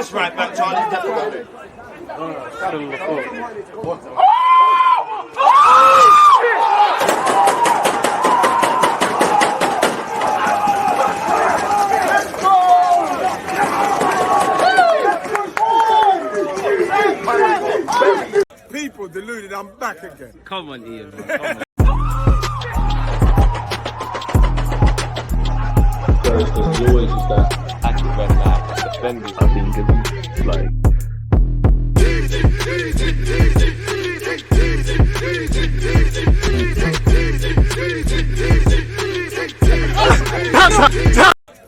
That's right back, Charlie. Definitely. People deluded, I'm back again. Come on, Ian, man. Come on. There's always just that active when that defenders are being given, like.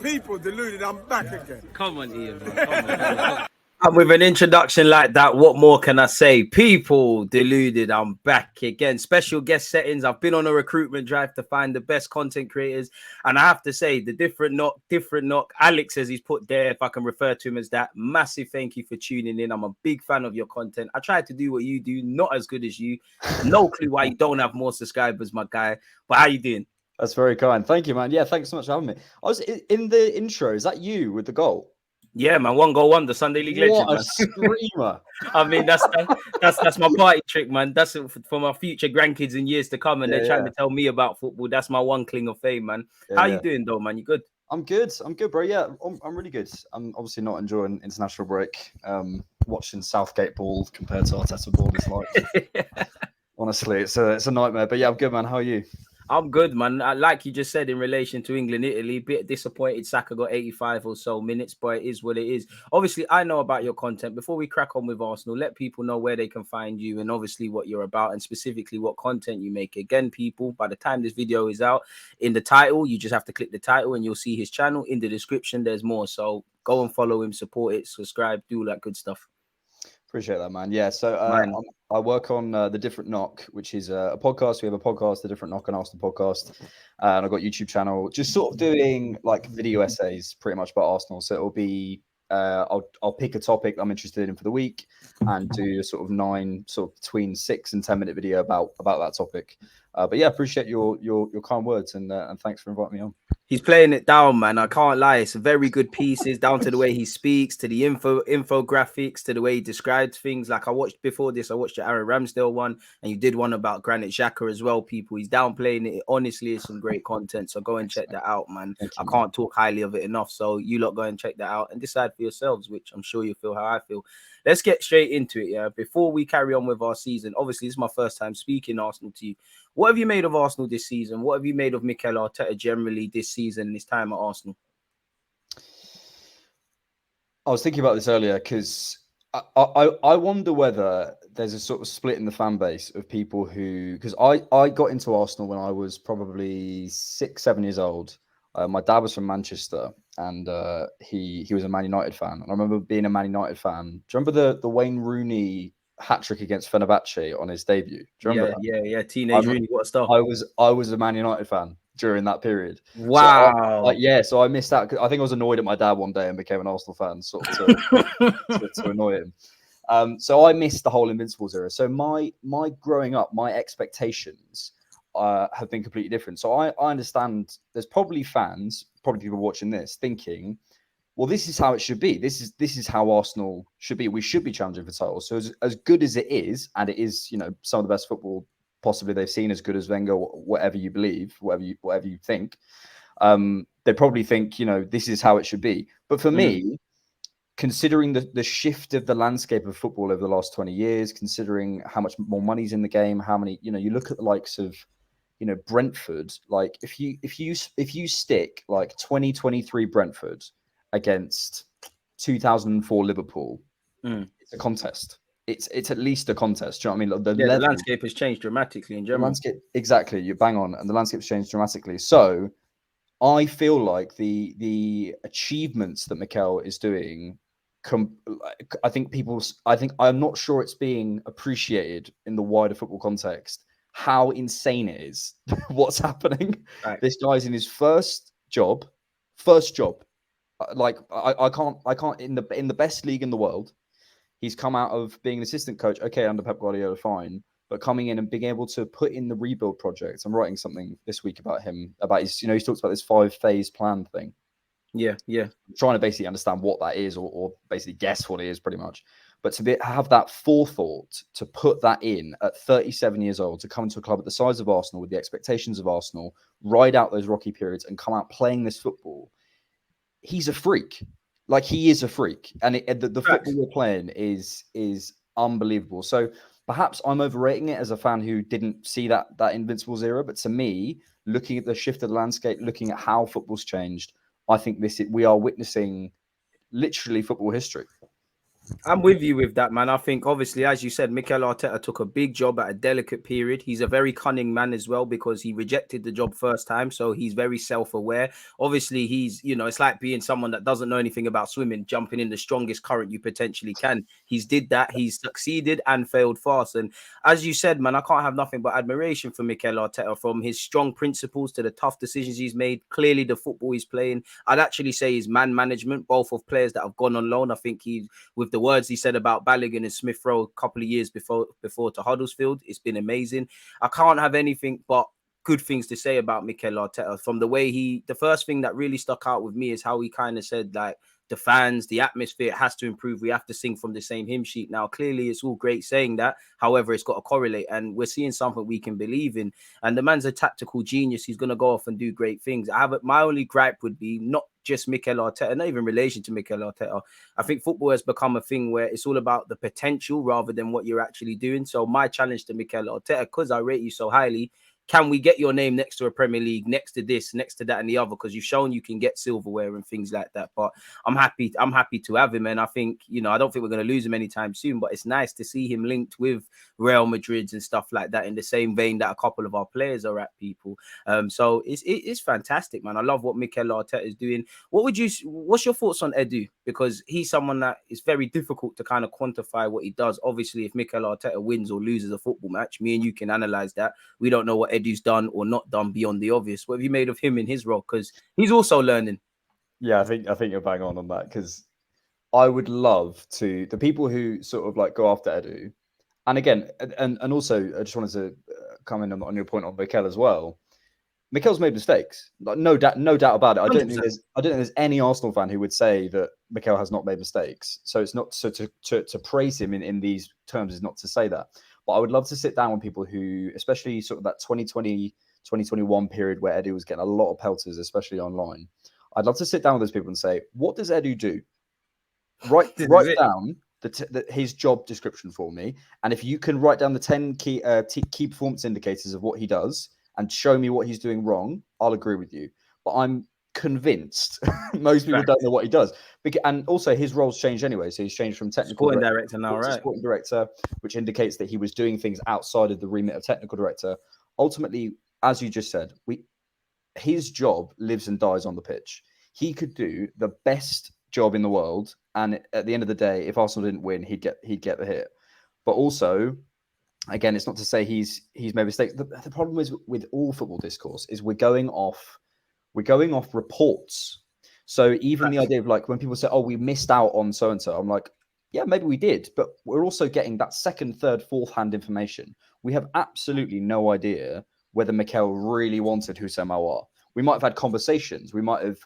People deluded, I'm back again. Come on, Ian, man. Come on. And with an introduction like that, what more can I say? People deluded, I'm back again. Special guest settings. I've been on a recruitment drive to find the best content creators. And I have to say, the DiffKnock. Alex, as he's put there, if I can refer to him as that, massive thank you for tuning in. I'm a big fan of your content. I try to do what you do, not as good as you. No clue why you don't have more subscribers, my guy. But how you doing? That's very kind. Thank you, man. Yeah, thanks so much for having me. I was in the intro. Is that you with the goal? Yeah, man. 1 goal wonder, Sunday League legend. What a screamer! I mean, that's my party trick, man. That's for my future grandkids in years to come, and they're trying to tell me about football. That's my one cling of fame, man. How you doing, though, man? You good? I'm good, bro. Yeah, I'm really good. I'm obviously not enjoying international break. Watching Southgate ball compared to Arteta ball is like, honestly, it's a nightmare. But yeah, I'm good, man. How are you? I'm good, man. Like you just said in relation to England, Italy, bit disappointed. Saka got 85 or so minutes, but it is what it is. Obviously, I know about your content. Before we crack on with Arsenal, let people know where they can find you and obviously what you're about and specifically what content you make. Again, people, by the time this video is out, in the title, you just have to click the title and you'll see his channel. In the description, there's more. So go and follow him, support it, subscribe, do all that good stuff. Appreciate that, man. Yeah, so I work on the DiffKnock, which is a podcast. We have a podcast, the DiffKnock and Arsenal podcast, and I've got a YouTube channel, just sort of doing like video essays, pretty much about Arsenal. So it'll be I'll pick a topic I'm interested in for the week and do a sort of between 6 and 10 minute video about that topic. But yeah, appreciate your kind words and thanks for inviting me on. He's playing it down, man. I can't lie. It's very good pieces, down to the way he speaks, to the infographics, to the way he describes things. Like I watched before this, I watched the Aaron Ramsdale one, and you did one about Granit Xhaka as well, people. He's downplaying it. Honestly, it's some great content. So go and check that out, man. I can't talk highly of it enough. So you lot go and check that out and decide for yourselves, which I'm sure you'll feel how I feel. Let's get straight into it, yeah. Before we carry on with our season, obviously, this is my first time speaking Arsenal to you. What have you made of Arsenal this season? What have you made of Mikel Arteta generally this season, this time at Arsenal? I was thinking about this earlier because I wonder whether there's a sort of split in the fan base of people who, because I got into Arsenal when I was probably 6, 7 years old. My dad was from Manchester and he was a Man United fan. And I remember being a Man United fan. Do you remember the Wayne Rooney hat-trick against Fenerbahce on his debut? Do you remember that? Yeah. Teenage Rooney, what stuff. I was a Man United fan during that period. Wow. So I missed out. I think I was annoyed at my dad one day and became an Arsenal fan, sort of to annoy him. So I missed the whole Invincibles era. So my growing up, my expectations have been completely different. So I understand there's probably fans, probably people watching this thinking, well, this is how it should be. This is how Arsenal should be. We should be challenging for titles. So as good as it is, and it is, some of the best football possibly they've seen, as good as Wenger, whatever you believe, whatever you think, they probably think, this is how it should be. But for me, considering the shift of the landscape of football over the last 20 years, considering how much more money's in the game, how many, you look at the likes of, Brentford, like if you stick like 2023 Brentford against 2004 Liverpool, it's a contest. It's at least a contest. Do you know what I mean? The landscape has changed dramatically in general. Exactly, you bang on, and the landscape's changed dramatically. So I feel like the achievements that Mikel is doing, I'm not sure it's being appreciated in the wider football context. How insane it is what's happening. Right. This guy's in his first job. Like I can't in the best league in the world. He's come out of being an assistant coach, okay, under Pep Guardiola, fine, but coming in and being able to put in the rebuild project. I'm writing something this week about him, about his, he talks about this 5-phase plan thing. Yeah, yeah. I'm trying to basically understand what that is, or basically guess what it is, pretty much. But have that forethought to put that in at 37 years old, to come to a club at the size of Arsenal with the expectations of Arsenal, ride out those rocky periods and come out playing this football, he's a freak. Like, he is a freak. And the football we're playing is unbelievable. So perhaps I'm overrating it as a fan who didn't see that Invincibles era. But to me, looking at the shift of the landscape, looking at how football's changed, I think we are witnessing literally football history. I'm with you with that, man. I think, obviously, as you said, Mikel Arteta took a big job at a delicate period. He's a very cunning man as well, because he rejected the job first time. So he's very self-aware. Obviously, he's, it's like being someone that doesn't know anything about swimming, jumping in the strongest current you potentially can. He's did that. He's succeeded and failed fast. And as you said, man, I can't have nothing but admiration for Mikel Arteta, from his strong principles to the tough decisions he's made. Clearly, the football he's playing, I'd actually say his man management, both of players that have gone on loan. I think with the words he said about Balogun and Smith Rowe a couple of years before to Huddersfield, it's been amazing. I can't have anything but good things to say about Mikel Arteta. From the way the first thing that really stuck out with me is how he kind of said, like, the fans, the atmosphere has to improve. We have to sing from the same hymn sheet. Now, clearly, it's all great saying that. However, it's got to correlate, and we're seeing something we can believe in. And the man's a tactical genius. He's going to go off and do great things. My only gripe would be not just Mikel Arteta, not even in relation to Mikel Arteta. I think football has become a thing where it's all about the potential rather than what you're actually doing. So my challenge to Mikel Arteta, because I rate you so highly, can we get your name next to a Premier League, next to this, next to that, and the other? Because you've shown you can get silverware and things like that. But I'm happy to have him, and I think, I don't think we're going to lose him anytime soon. But it's nice to see him linked with Real Madrid and stuff like that, in the same vein that a couple of our players are at, people. So it's fantastic, man. I love what Mikel Arteta is doing. What's your thoughts on Edu? Because he's someone that is very difficult to kind of quantify what he does. Obviously, if Mikel Arteta wins or loses a football match, me and you can analyze that. We don't know what Edu's done or not done beyond the obvious. What have you made of him in his role? Because he's also learning. Yeah, I think you're bang on that, because I would love to, the people who sort of like go after Edu, and again, and also I just wanted to comment on your point on Mikel as well. Mikel's made mistakes, like, no doubt about it. I don't think there's any Arsenal fan who would say that Mikel has not made mistakes. So it's not to praise him in these terms is not to say that. But I would love to sit down with people who, especially sort of that 2020, 2021 period where Edu was getting a lot of pelters, especially online. I'd love to sit down with those people and say, what does Edu do? Write down his job description for me. And if you can write down the 10 key performance indicators of what he does and show me what he's doing wrong, I'll agree with you. But I'm convinced most people don't know what he does. And also, his role's changed anyway. So he's changed from technical sporting director now, right? Sporting director, which indicates that he was doing things outside of the remit of technical director. Ultimately, as you just said, his job lives and dies on the pitch. He could do the best job in the world, and at the end of the day, if Arsenal didn't win, he'd get the hit. But also, again, it's not to say he's made mistakes. The problem is with all football discourse is we're going off reports. So even the idea of, like, when people say, oh, we missed out on so and so, I'm like, yeah, maybe we did, but we're also getting that second, third, fourth hand information. We have absolutely no idea whether Mikel really wanted Houssem Aouar. We might have had conversations. We might have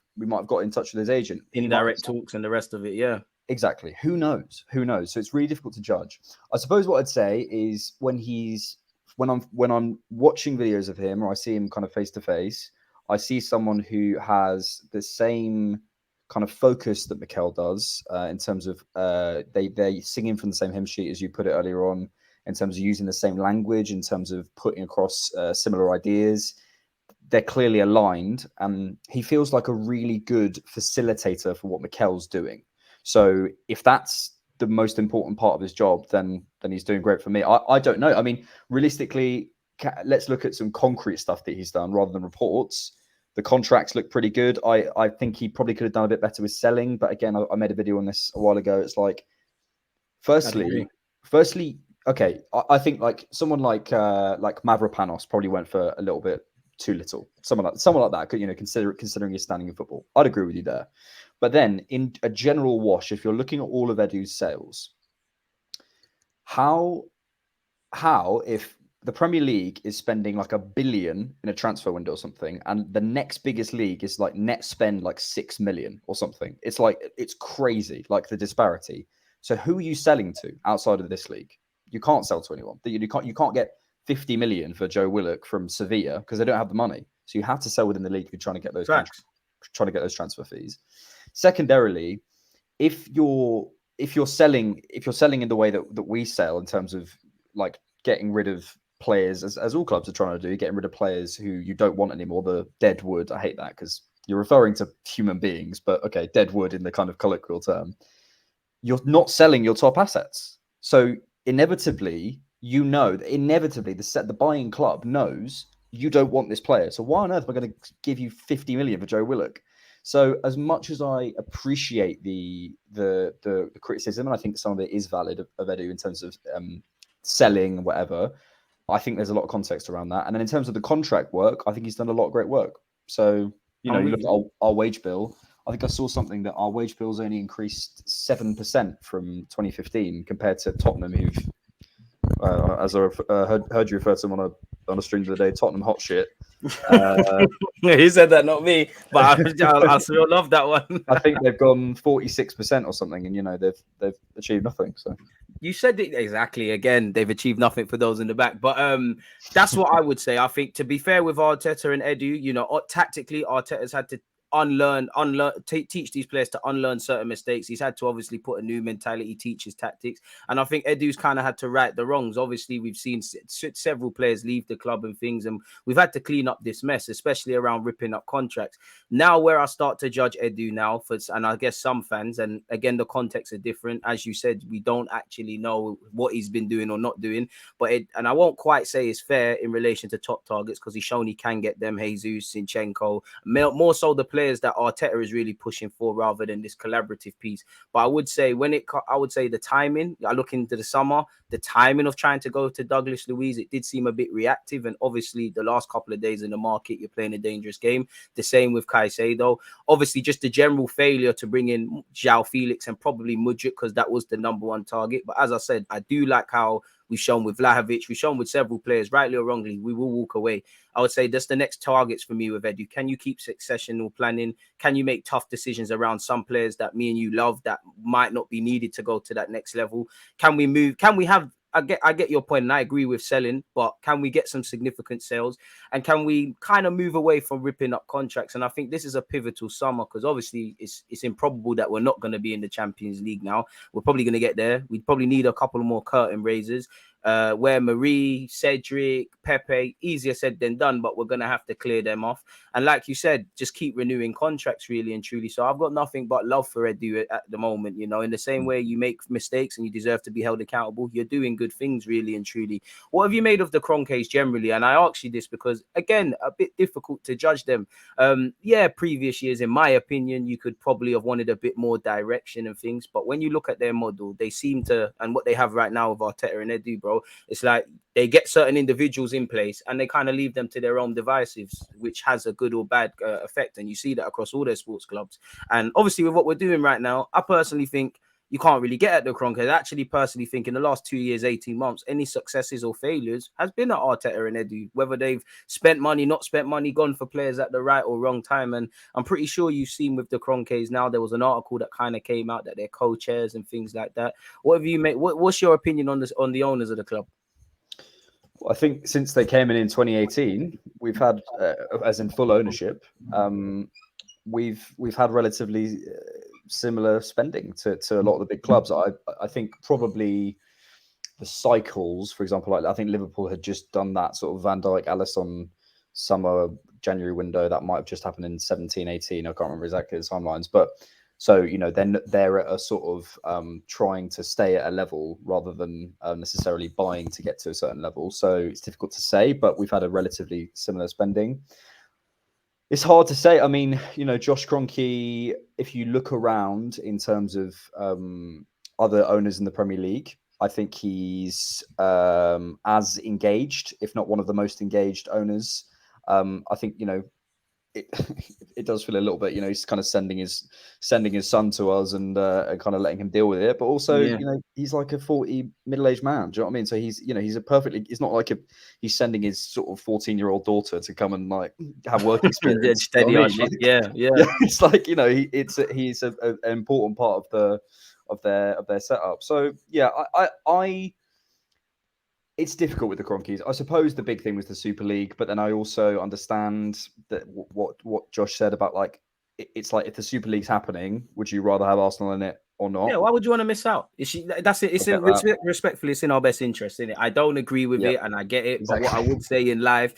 got in touch with his agent. Indirect talks and the rest of it, yeah. Exactly. Who knows? So it's really difficult to judge. I suppose what I'd say is when I'm watching videos of him, or I see him kind of face to face, I see someone who has the same kind of focus that Mikel does, in terms of they singing from the same hymn sheet, as you put it earlier on, in terms of using the same language, in terms of putting across similar ideas. They're clearly aligned, and he feels like a really good facilitator for what Mikel's doing. So if that's the most important part of his job, then he's doing great for me. I don't know. I mean, realistically, let's look at some concrete stuff that he's done rather than reports. The contracts look pretty good. I think he probably could have done a bit better with selling. But again, I made a video on this a while ago. It's like, firstly, okay, I think like someone like Mavropanos probably went for a little bit too little. Someone like that, considering his standing in football. I'd agree with you there. But then in a general wash, if you're looking at all of Edu's sales, how if the Premier League is spending like $1 billion in a transfer window or something, and the next biggest league is like net spend like 6 million or something. It's like, it's crazy, like the disparity. So who are you selling to outside of this league? You can't sell to anyone. You can't get 50 million for Joe Willock from Sevilla because they don't have the money. So you have to sell within the league if you're trying to get those transfer fees. Secondarily, if you're selling in the way that we sell, in terms of like getting rid of players, as all clubs are trying to do, getting rid of players who you don't want anymore, the dead wood. I hate that because you're referring to human beings, but okay, dead wood in the kind of colloquial term. You're not selling your top assets. So inevitably, the buying club knows you don't want this player. So why on earth am I going to give you 50 million for Joe Willock? So as much as I appreciate the criticism, and I think some of it is valid of Edu in terms of selling and whatever, I think there's a lot of context around that. And then in terms of the contract work, I think he's done a lot of great work. So, you look at our wage bill. I think I saw something that our wage bill's only increased 7% from 2015 compared to Tottenham, who've, as I heard you refer to them on a stream the other day, Tottenham hot shit. He said that, not me, but I still love that one. I think they've gone 46% or something, and they've achieved nothing. So you said it exactly. Again, they've achieved nothing for those in the back, but that's what I would say. I think, to be fair with Arteta and Edu, tactically, Arteta's had to teach these players to unlearn certain mistakes. He's had to obviously put a new mentality, teach his tactics, and I think Edu's kind of had to right the wrongs. Obviously, we've seen several players leave the club and things, and we've had to clean up this mess, especially around ripping up contracts. Now, where I start to judge Edu now, and I guess some fans, and again, the contexts are different. As you said, we don't actually know what he's been doing or not doing, and I won't quite say it's fair in relation to top targets, because he's shown he can get them, Jesus, Zinchenko, more so the players that Arteta is really pushing for rather than this collaborative piece. But I would say the timing, I look into the summer, the timing of trying to go to Douglas Luiz, it did seem a bit reactive. And obviously the last couple of days in the market, you're playing a dangerous game. The same with Caicedo. Obviously just the general failure to bring in João Felix and probably Mudryk, because that was the number one target. But as I said, I do like how we've shown with Vlahovic, we've shown with several players, rightly or wrongly, we will walk away. I would say that's the next targets for me with Edu. Can you keep successional planning? Can you make tough decisions around some players that me and you love that might not be needed to go to that next level? Can we move? Can we have, I get your point, and I agree with selling, but can we get some significant sales? And can we kind of move away from ripping up contracts? And I think this is a pivotal summer, because obviously it's improbable that we're not going to be in the Champions League now. We're probably going to get there. We probably need a couple more curtain raisers. Where Marie, Cedric, Pepe, easier said than done, but we're going to have to clear them off. And like you said, just keep renewing contracts really and truly. So I've got nothing but love for Edu at the moment, in the same way you make mistakes and you deserve to be held accountable. You're doing good things really and truly. What have you made of the Kroenkes generally? And I ask you this because, again, a bit difficult to judge them. Previous years, in my opinion, you could probably have wanted a bit more direction and things. But when you look at their model, they seem to, and what they have right now with Arteta and Edu, bro, it's like they get certain individuals in place and they kind of leave them to their own devices, which has a good or bad effect. And you see that across all their sports clubs. And obviously with what we're doing right now, I personally think you can't really get at the Kroenkes. I actually personally think in the last 2 years, 18 months, any successes or failures has been at Arteta and Edu, whether they've spent money, not spent money, gone for players at the right or wrong time. And I'm pretty sure you've seen with the Kroenkes now, there was an article that kind of came out that they're co-chairs and things like that. What have you made? What's your opinion on this, on the owners of the club? I think since they came in 2018, we've had, as in full ownership, we've had relatively similar spending to a lot of the big clubs. I think probably the cycles, for example, like I think Liverpool had just done that sort of Van Dijk, Alisson summer January window that might have just happened in 17, 18. I can't remember exactly the timelines, but so then they're at a sort of trying to stay at a level rather than necessarily buying to get to a certain level. So it's difficult to say, but we've had a relatively similar spending. It's hard to say. I mean, Josh Kroenke, if you look around in terms of other owners in the Premier League, I think he's as engaged, if not one of the most engaged owners. I think, it it does feel a little bit, he's kind of sending his son to us and kind of letting him deal with it. But also, Yeah. he's like a 40 middle-aged man. Do you know what I mean? So he's it's not like he's sending his sort of 14-year-old daughter to come and like have work experience. Steady on shit. Yeah. It's like he's an important part of their setup. So yeah, I it's difficult with the Cronkies. I suppose the big thing was the Super League, but then I also understand that what Josh said about like it's like if the Super League's happening, would you rather have Arsenal in it or not? Yeah, why would you want to miss out? That's it. It's respectfully, it's in our best interest, in it. I don't agree with it, and I get it. Exactly. But what I would say in life,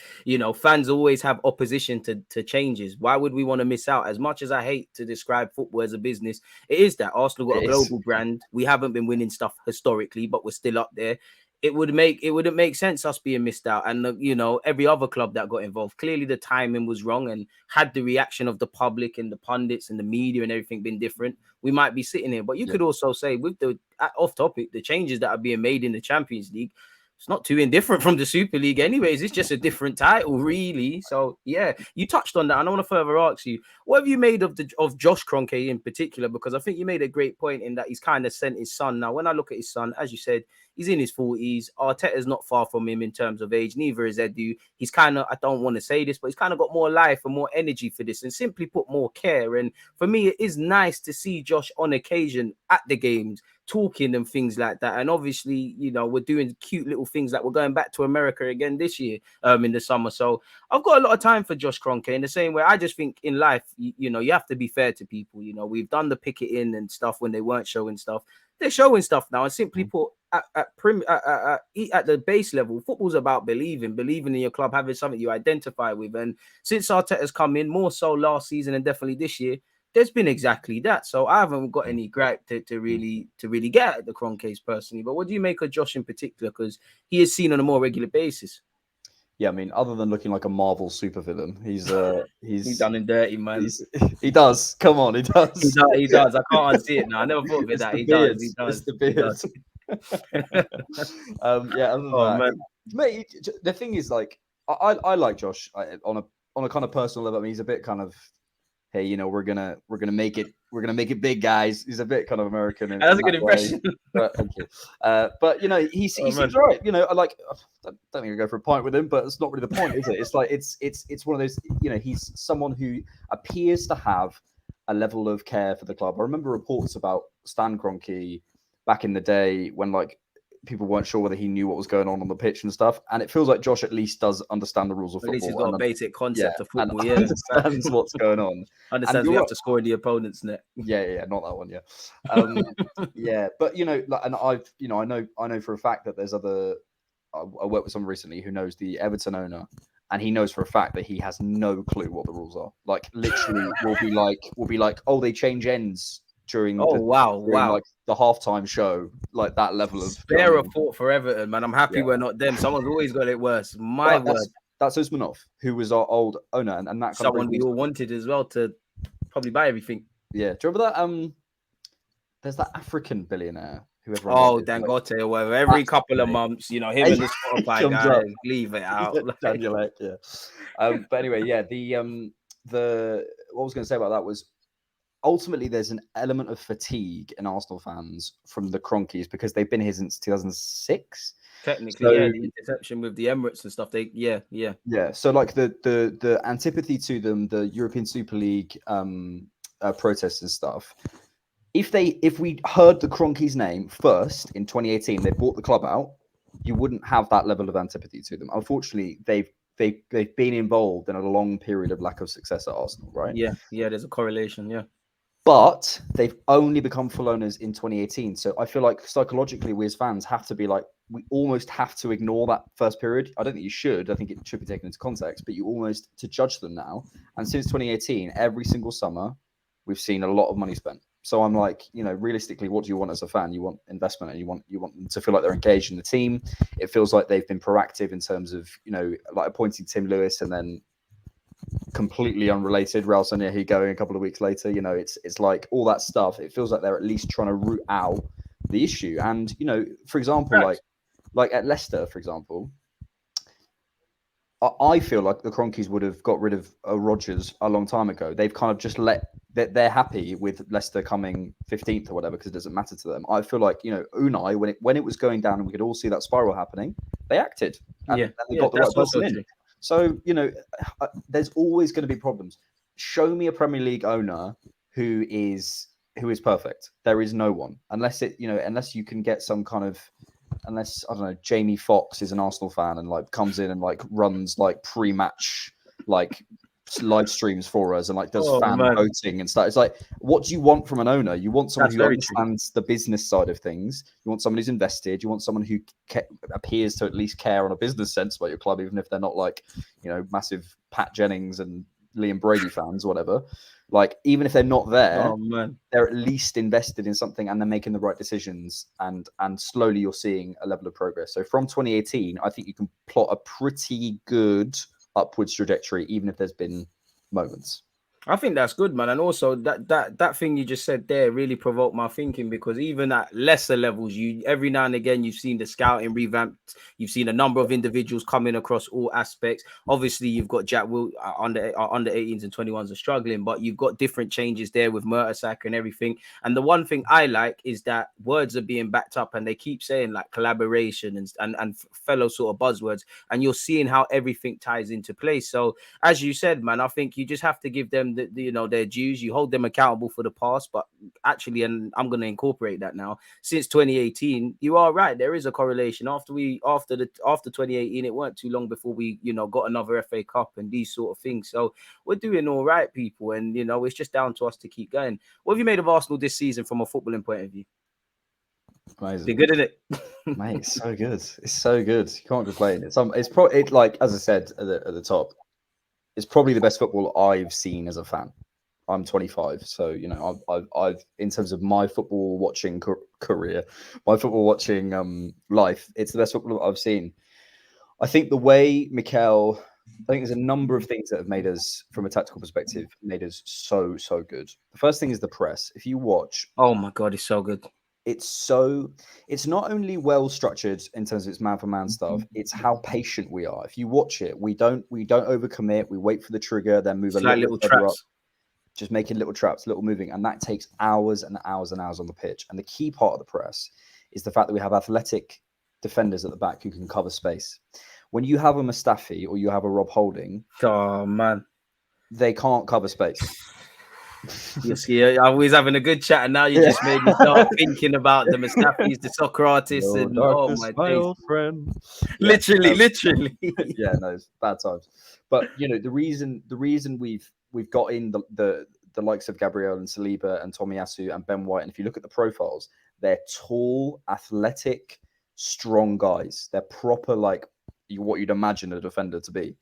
fans always have opposition to changes. Why would we want to miss out? As much as I hate to describe football as a business, it is that Arsenal got a global brand. We haven't been winning stuff historically, but we're still up there. It wouldn't make sense us being missed out. And every other club that got involved, clearly the timing was wrong, and had the reaction of the public and the pundits and the media and everything been different, we might be sitting here. But you could also say, with the off topic, the changes that are being made in the Champions League, it's not too indifferent from the Super League anyways. It's just a different title, really. So yeah, you touched on that, and I want to further ask you, what have you made of Josh Kroenke in particular? Because I think you made a great point in that he's kind of sent his son. Now, when I look at his son, as you said, he's in his 40s. Arteta's not far from him in terms of age. Neither is Edu. He's kind of, I don't want to say this, but he's kind of got more life and more energy for this, and simply put, more care. And for me, it is nice to see Josh on occasion at the games, talking and things like that. And obviously, we're doing cute little things like we're going back to America again this year in the summer. So I've got a lot of time for Josh Kroenke, in the same way I just think in life, you have to be fair to people. We've done the picketing and stuff when they weren't showing stuff. They're showing stuff now, and simply put, at the base level, football's about believing in your club, having something you identify with. And since Arteta's come in, more so last season and definitely this year, there's been exactly that. So I haven't got any gripe to really get at the Kroenkes personally. But what do you make of Josh in particular? Because he is seen on a more regular basis. Yeah, I mean, other than looking like a Marvel supervillain, he's done and dirty, man. He does. Come on, he does. He does. I can't unsee it now. I never thought of it that. He does. It's the beard. Yeah. Other than that, man. Mate, the thing is, like, I like Josh on a kind of personal level. I mean, he's a bit kind of, hey, we're gonna make it big, guys. He's a bit kind of American. That's a good impression. But thank you. But he seems right. I like. I don't think I go for a pint with him, but it's not really the point, is it? It's like it's one of those. He's someone who appears to have a level of care for the club. I remember reports about Stan Kroenke back in the day when like people weren't sure whether he knew what was going on the pitch and stuff. And it feels like Josh at least does understand the rules of football. At least he's got a basic concept of football. And understands what's going on. Understands we have to score in the opponent's net. Yeah, not that one. Yeah, yeah. But and I know for a fact that there's other. I worked with someone recently who knows the Everton owner, and he knows for a fact that he has no clue what the duels are. Like literally, will be like, oh, they change ends during like the halftime show, like that level of spare a thought for Everton, man. I'm happy we're not them. Someone's always got it worse. My word. That's Usmanov, who was our old owner, and that kind someone we all wanted as well to probably buy everything. Yeah, do you remember that? There's that African billionaire. Dangote or whatever. Every couple of months, him and the Spotify guys leave it out. Yeah. But anyway, yeah. The what I was going to say about that was ultimately there's an element of fatigue in Arsenal fans from the Kroenkes because they've been here since 2006. Technically, the interception with the Emirates and stuff. Yeah. So like the antipathy to them, the European Super League protests and stuff. If we heard the Kroenkes' name first in 2018, they bought the club out, you wouldn't have that level of antipathy to them. Unfortunately, they've been involved in a long period of lack of success at Arsenal, right? Yeah, there's a correlation, yeah. But they've only become full owners in 2018. So I feel like psychologically, we as fans have to be like, we almost have to ignore that first period. I don't think you should. I think it should be taken into context, but you almost to judge them now. And since 2018, every single summer, we've seen a lot of money spent. So I'm like, realistically, what do you want as a fan? You want investment, and you want them to feel like they're engaged in the team. It feels like they've been proactive in terms of, like appointing Tim Lewis, and then completely unrelated, Raul Sanllehi going a couple of weeks later. It's like all that stuff. It feels like they're at least trying to root out the issue. And for example, like at Leicester, for example, I feel like the Cronkies would have got rid of Rodgers a long time ago. They've kind of just they're happy with Leicester coming 15th or whatever because it doesn't matter to them. I feel like, Unai, when it was going down and we could all see that spiral happening, they acted and they got the right person in. So, there's always going to be problems. Show me a Premier League owner who is perfect. There is no one, unless you can get some kind of, unless, I don't know, Jamie Foxx is an Arsenal fan and like comes in and like runs like pre-match like live streams for us and like does fan voting and stuff. It's like, what do you want from an owner? You want someone who understands the business side of things. You want someone who's invested. You want someone who appears to at least care on a business sense about your club, even if they're not like, massive Pat Jennings and Liam Brady fans or whatever. Like, even if they're not there, they're at least invested in something and they're making the right decisions. And slowly you're seeing a level of progress. So from 2018, I think you can plot a pretty good upwards trajectory, even if there's been moments. I think that's good, man. And also that thing you just said there really provoked my thinking, because even at lesser levels, you every now and again you've seen the scouting revamped. You've seen a number of individuals coming across all aspects. Obviously, you've got Jack Will under 18s and 21s are struggling, but you've got different changes there with Mertesacker and everything. And the one thing I like is that words are being backed up, and they keep saying like collaboration and fellow sort of buzzwords, and you're seeing how everything ties into place. So as you said, man, I think you just have to give them their dues. You hold them accountable for the past, but actually, and I'm going to incorporate that now, since 2018, you are right, there is a correlation. After 2018, it weren't too long before we got another FA Cup and these sort of things. So we're doing all right, people, and it's just down to us to keep going. What have you made of Arsenal this season from a footballing point of view? Amazing. They're good at it. Mate, it's so good. It's so good. You can't complain. It's probably like, as I said at the top, it's probably the best football I've seen as a fan. I'm 25, so I've in terms of my football watching career, my football watching life, it's the best football I've seen. I think the way Mikel, I think there's a number of things that have made us, from a tactical perspective, made us so good. The first thing is the press. If you watch, oh my god, it's so good. It's not only well structured in terms of its man for man stuff, it's how patient we are. If you watch it, we don't overcommit, we wait for the trigger, then move a little further up, just making little traps, little moving, and that takes hours and hours and hours on the pitch. And the key part of the press is the fact that we have athletic defenders at the back who can cover space. When you have a Mustafi or you have a Rob Holding, oh man, they can't cover space. You see, I was having a good chat, and now you just made me start thinking about the Mustafis, the soccer artists, and oh my days, friend. Literally. Yeah, no, it's bad times. But the reason we've got in the likes of Gabriel and Saliba and Tomiyasu and Ben White, and if you look at the profiles, they're tall, athletic, strong guys. They're proper like what you'd imagine a defender to be.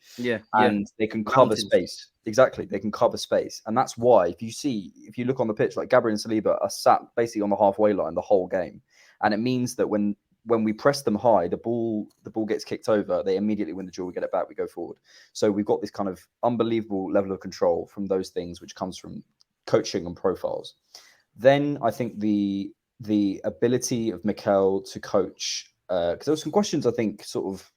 And they can cover space. Exactly, they can cover space, and that's why if you look on the pitch, like Gabriel and Saliba are sat basically on the halfway line the whole game, and it means that when we press them high, the ball gets kicked over, they immediately win the duel, we get it back, we go forward. So we've got this kind of unbelievable level of control from those things, which comes from coaching and profiles. Then I think the ability of Mikel to coach, because there were some questions I think sort of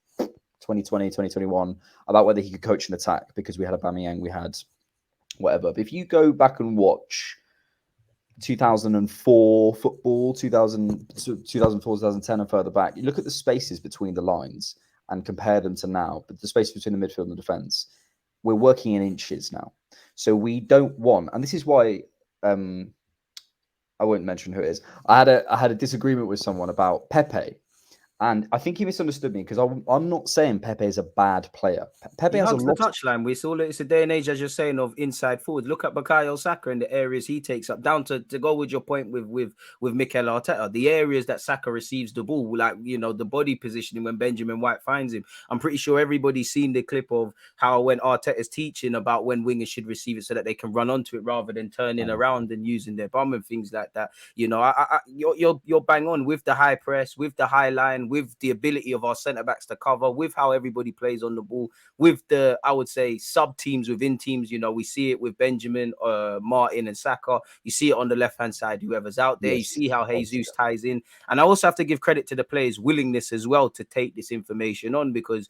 2020, 2021 about whether he could coach an attack, because we had Aubameyang, we had whatever. But if you go back and watch 2004 football, 2004, 2010 and further back, you look at the spaces between the lines and compare them to now, but the space between the midfield and the defence, we're working in inches now. So we don't want, and this is why I won't mention who it is. I had a disagreement with someone about Pepe. And I think he misunderstood me, because I'm not saying Pepe is a bad player. Pepe has a lot of touchline. It's a day and age, as you're saying, of inside forward. Look at Bukayo Saka and the areas he takes up. Down to go with your point with Mikel Arteta, the areas that Saka receives the ball, like the body positioning when Benjamin White finds him. I'm pretty sure everybody's seen the clip of how when Arteta's teaching about when wingers should receive it so that they can run onto it rather than turning around and using their bum and things like that. You're bang on with the high press, with the high line, man, with the ability of our centre backs to cover, with how everybody plays on the ball, with the, I would say, sub teams within teams. You know, we see it with Benjamin, Martin, and Saka. You see it on the left hand side, whoever's out there. Yes. You see how Jesus ties in, and I also have to give credit to the players' willingness as well to take this information on, because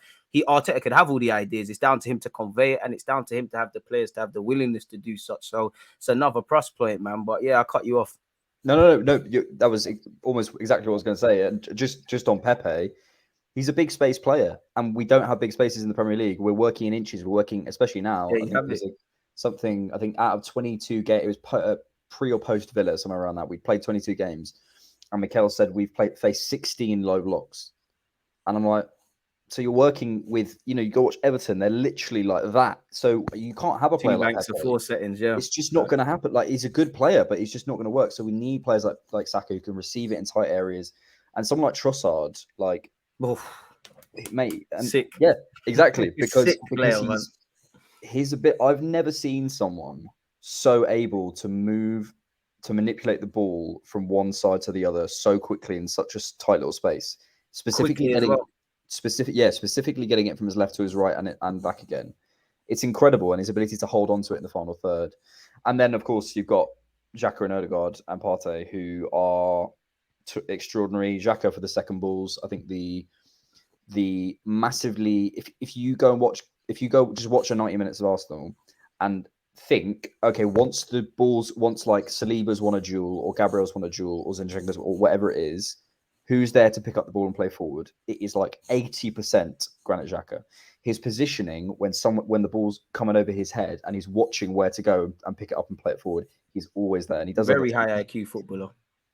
Arteta could have all the ideas. It's down to him to convey it, and it's down to him to have the players to have the willingness to do such. So it's another plus point, man. But yeah, I cut you off. No. That was almost exactly what I was going to say. And just on Pepe, he's a big space player, and we don't have big spaces in the Premier League. We're working in inches. We're working, especially now. Yeah, I think there's something. I think out of 22 games, it was pre or post Villa, somewhere around that. We played 22 games, and Mikel said we've faced 16 low blocks, and I'm like, so you're working with, you go watch Everton, they're literally like that. So you can't have a player like that. Four settings, yeah. It's just not going to happen. Like, he's a good player, but he's just not going to work. So we need players like Saka who can receive it in tight areas, and someone like Trossard, like, mate, and sick. Yeah, exactly. Because player, he's a bit. I've never seen someone so able to manipulate the ball from one side to the other so quickly in such a tight little space. Specifically getting it from his left to his right and back again. It's incredible, and his ability to hold on to it in the final third. And then, of course, you've got Xhaka and Odegaard and Partey, who are extraordinary. Xhaka for the second balls. I think the massively, if you go just watch a 90 minutes of Arsenal and think, okay, once like Saliba's won a duel, or Gabriel's won a duel, or Zinchenko's, or whatever it is, who's there to pick up the ball and play forward? It is like 80% Granit Xhaka. His positioning when the ball's coming over his head and he's watching where to go and pick it up and play it forward, he's always there. And he does very high IQ footballer.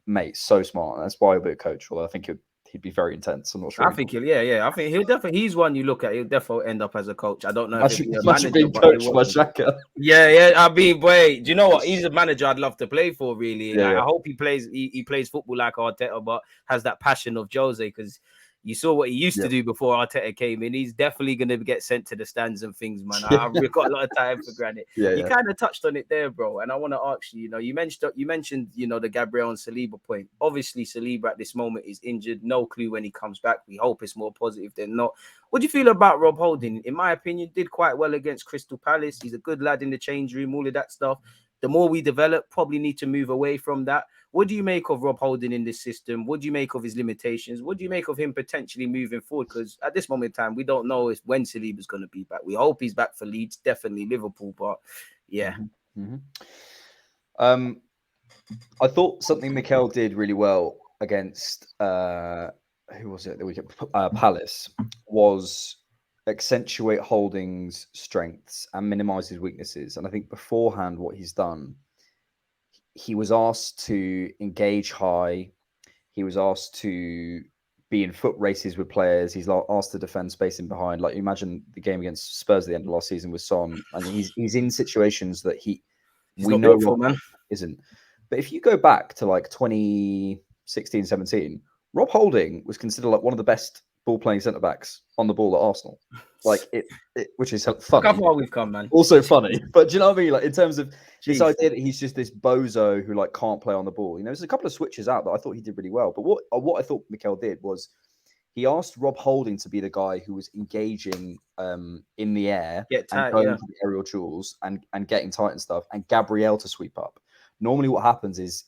Mate, so smart. That's why he'll be a coach. Although I think he'd be very intense. I'm not sure. I think I think he'll definitely. He's one you look at. He'll definitely end up as a coach. I don't know if he'll be a manager. Being coached by Xhaka. Yeah. I mean, boy, do you know what? He's a manager I'd love to play for. Really, Yeah. I hope he plays. He plays football like Arteta, but has that passion of Jose, because you saw what he used to do before Arteta came in. He's definitely going to get sent to the stands and things, man. I've got a lot of time for Granit. You kind of touched on it there, bro. And I want to ask you, you mentioned, the Gabriel and Saliba point. Obviously, Saliba at this moment is injured. No clue when he comes back. We hope it's more positive than not. What do you feel about Rob Holding? In my opinion, did quite well against Crystal Palace. He's a good lad in the change room, all of that stuff. The more we develop, probably need to move away from that. What do you make of Rob Holding in this system? What do you make of his limitations? What do you make of him potentially moving forward? Because at this moment in time, we don't know when Saliba's going to be back. We hope he's back for Leeds, definitely Liverpool, but yeah. Mm-hmm. I thought something Mikel did really well against who was it? Palace, was accentuate Holding's strengths and minimize his weaknesses. And I think beforehand, what he's done, he was asked to engage high. He was asked to be in foot races with players. He's asked to defend space in behind. Like, imagine the game against Spurs at the end of last season with Son, and he's in situations that we know Rob isn't. But if you go back to like 2016, 17, Rob Holding was considered like one of the best ball-playing centre-backs on the ball at Arsenal. Like, which is funny. Look how far we've come, man. Also funny. But do you know what I mean? Like, in terms of this idea that he's just this bozo who like can't play on the ball. There's a couple of switches out that I thought he did really well. But what I thought Mikel did was he asked Rob Holding to be the guy who was engaging in the air, and going for the aerial duels and getting tight and stuff, and Gabriel to sweep up. Normally, what happens is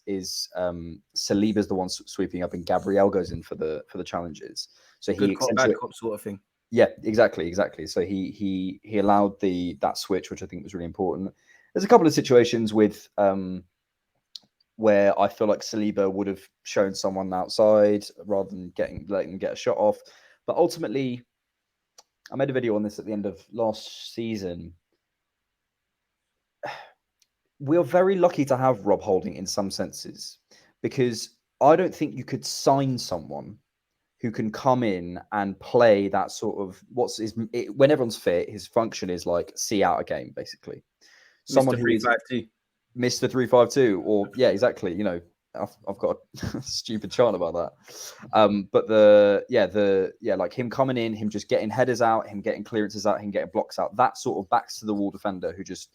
Saliba's the one sweeping up, and Gabriel goes in for the challenges. So good cop, bad cop sort of thing. Yeah, exactly. So he allowed that switch, which I think was really important. There's a couple of situations with where I feel like Saliba would have shown someone outside rather than letting them get a shot off. But ultimately, I made a video on this at the end of last season. We're very lucky to have Rob Holding in some senses, because I don't think you could sign someone who can come in and play that sort of when everyone's fit, his function is like see out a game, basically. Someone who is Mr. 352, or yeah, exactly. I've got a stupid chant about that. But like him coming in, him just getting headers out, him getting clearances out, him getting blocks out, that sort of backs to the wall defender who just